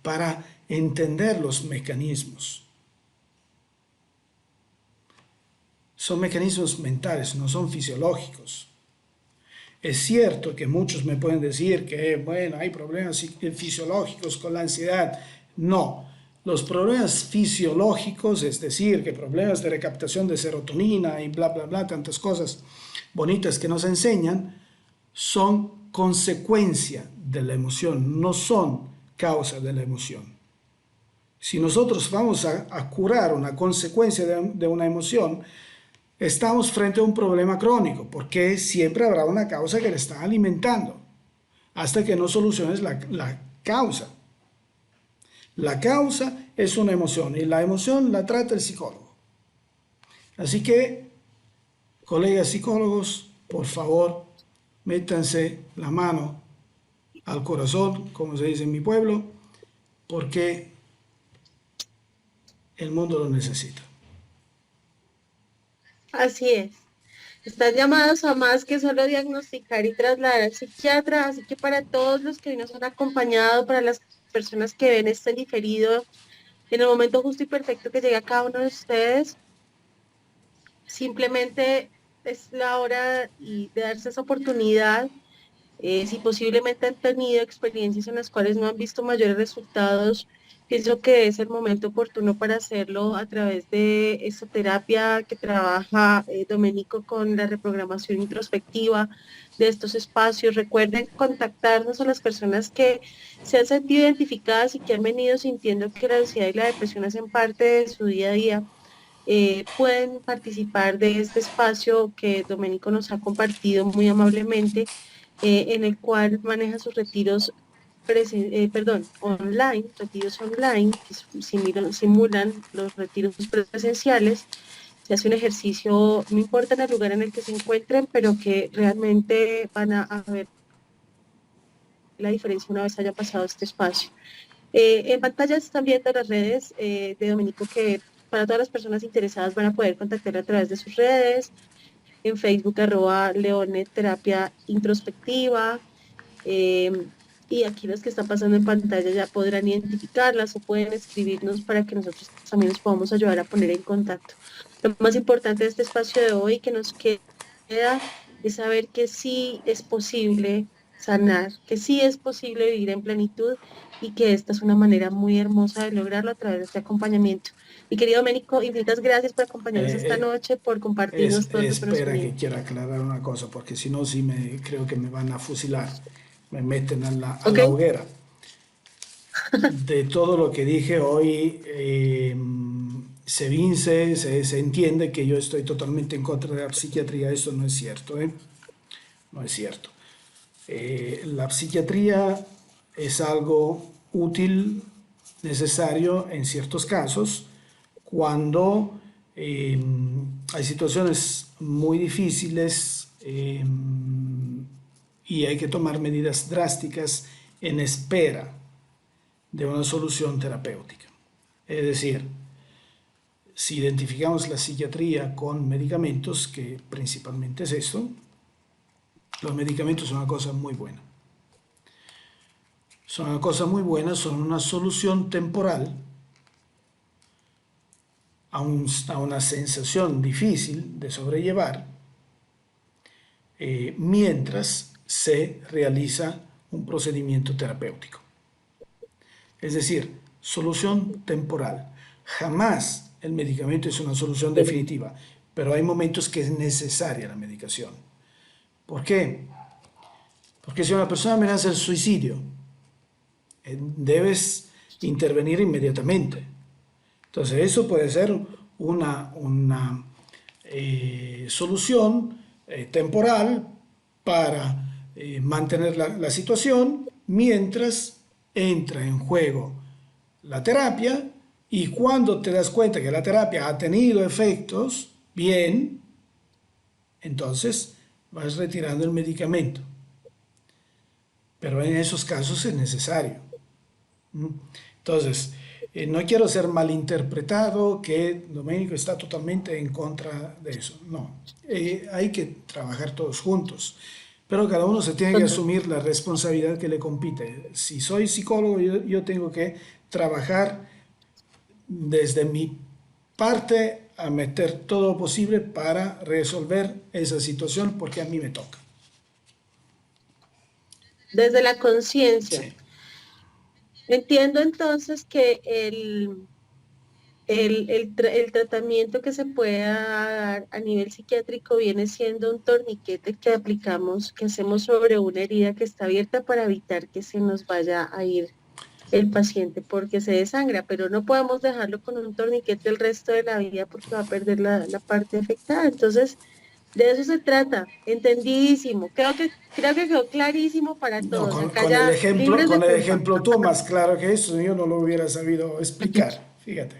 para entender los mecanismos. Son mecanismos mentales, no son fisiológicos. Es cierto que muchos me pueden decir que, bueno, hay problemas fisiológicos con la ansiedad. No, los problemas fisiológicos, es decir, que problemas de recaptación de serotonina y bla, bla, bla, tantas cosas bonitas que nos enseñan, son consecuencia de la emoción, no son causa de la emoción. Si nosotros vamos a curar una consecuencia de una emoción, estamos frente a un problema crónico, porque siempre habrá una causa que le está alimentando, hasta que no soluciones la causa. La causa es una emoción, y la emoción la trata el psicólogo. Así que, colegas psicólogos, por favor, métanse la mano al corazón, como se dice en mi pueblo, porque el mundo lo necesita. Así es. Están llamados a más que solo diagnosticar y trasladar al psiquiatra, así que para todos los que hoy nos han acompañado, para las personas que ven este diferido, en el momento justo y perfecto que llegue a cada uno de ustedes, simplemente es la hora de darse esa oportunidad. Si posiblemente han tenido experiencias en las cuales no han visto mayores resultados, pienso que es el momento oportuno para hacerlo a través de esta terapia que trabaja Domenico con la reprogramación introspectiva de estos espacios. Recuerden contactarnos a las personas que se han sentido identificadas y que han venido sintiendo que la ansiedad y la depresión hacen parte de su día a día. Pueden participar de este espacio que Domenico nos ha compartido muy amablemente, en el cual maneja sus retiros online, retiros online, que simulan los retiros presenciales. Se hace un ejercicio, no importa en el lugar en el que se encuentren, pero que realmente van a ver la diferencia una vez haya pasado este espacio. En pantalla están viendo las redes de Domenico, que para todas las personas interesadas van a poder contactarlo a través de sus redes. en Facebook @Leone Terapia Introspectiva. eh, y aquí los que están pasando en pantalla ya podrán identificarlas o pueden escribirnos para que nosotros también les podamos ayudar a poner en contacto. Lo más importante de este espacio de hoy que nos queda es saber que sí es posible sanar, que sí es posible vivir en plenitud y que esta es una manera muy hermosa de lograrlo a través de este acompañamiento. Mi querido Doménico, infinitas gracias por acompañarnos esta Eh, noche, por compartirnos todo tu Espera que conocimiento. quiera aclarar una cosa, porque si no, sí creo que me van a fusilar, me meten a ¿Ok? la hoguera. De todo lo que dije hoy, se entiende que yo estoy totalmente en contra de la psiquiatría. Eso no es cierto, ¿eh? No es cierto. La psiquiatría es algo útil, necesario en ciertos casos, cuando hay situaciones muy difíciles y hay que tomar medidas drásticas en espera de una solución terapéutica. Es decir, si identificamos la psiquiatría con medicamentos, que principalmente es esto, los medicamentos son una cosa muy buena. Son una cosa muy buena, son una solución temporal a una sensación difícil de sobrellevar, mientras se realiza un procedimiento terapéutico. Es decir, solución temporal. Jamás el medicamento es una solución definitiva, pero hay momentos que es necesaria la medicación. ¿Por qué? Porque si una persona amenaza el suicidio, debes intervenir inmediatamente. Entonces, eso puede ser una solución temporal para mantener la situación mientras entra en juego la terapia, y cuando te das cuenta que la terapia ha tenido efectos, bien, entonces vas retirando el medicamento. Pero en esos casos es necesario. Entonces, no quiero ser malinterpretado que Doménico está totalmente en contra de eso. No, hay que trabajar todos juntos, pero cada uno se tiene que Total. asumir la responsabilidad que le compite. Si soy psicólogo, yo tengo que trabajar desde mi parte a meter todo lo posible para resolver esa situación porque a mí me toca. Desde la conciencia. Sí. Entiendo entonces que el tratamiento que se pueda dar a nivel psiquiátrico viene siendo un torniquete que aplicamos, que hacemos sobre una herida que está abierta para evitar que se nos vaya a ir el paciente porque se desangra, pero no podemos dejarlo con un torniquete el resto de la vida porque va a perder la parte afectada. Entonces, de eso se trata, entendidísimo. Creo que quedó clarísimo para No, todos. Acá ya libres de con el culpa. ejemplo tú más claro que eso, yo no lo hubiera sabido explicar, fíjate.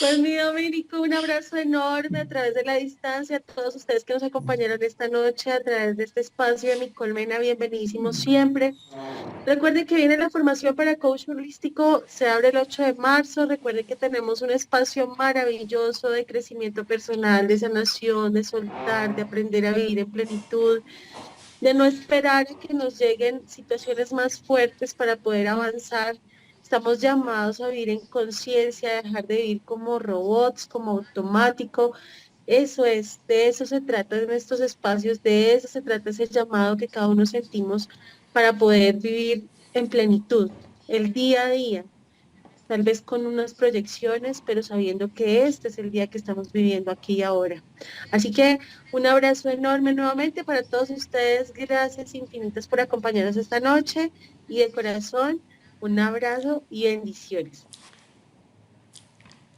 Pues mi Dominico, un abrazo enorme a través de la distancia, a todos ustedes que nos acompañaron esta noche a través de este espacio de Mi Colmena, bienvenidísimos siempre. Recuerden que viene la formación para coach holístico, se abre el 8 de marzo, recuerden que tenemos un espacio maravilloso de crecimiento personal, de sanación, de soltar, de aprender a vivir en plenitud, de no esperar a que nos lleguen situaciones más fuertes para poder avanzar. Estamos llamados a vivir en conciencia, a dejar de vivir como robots, como automático. Eso es, de eso se trata en estos espacios, de eso se trata ese llamado que cada uno sentimos para poder vivir en plenitud, el día a día, tal vez con unas proyecciones, pero sabiendo que este es el día que estamos viviendo aquí y ahora. Así que un abrazo enorme nuevamente para todos ustedes. Gracias infinitas por acompañarnos esta noche y de corazón un abrazo y bendiciones.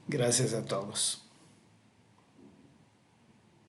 Gracias a todos.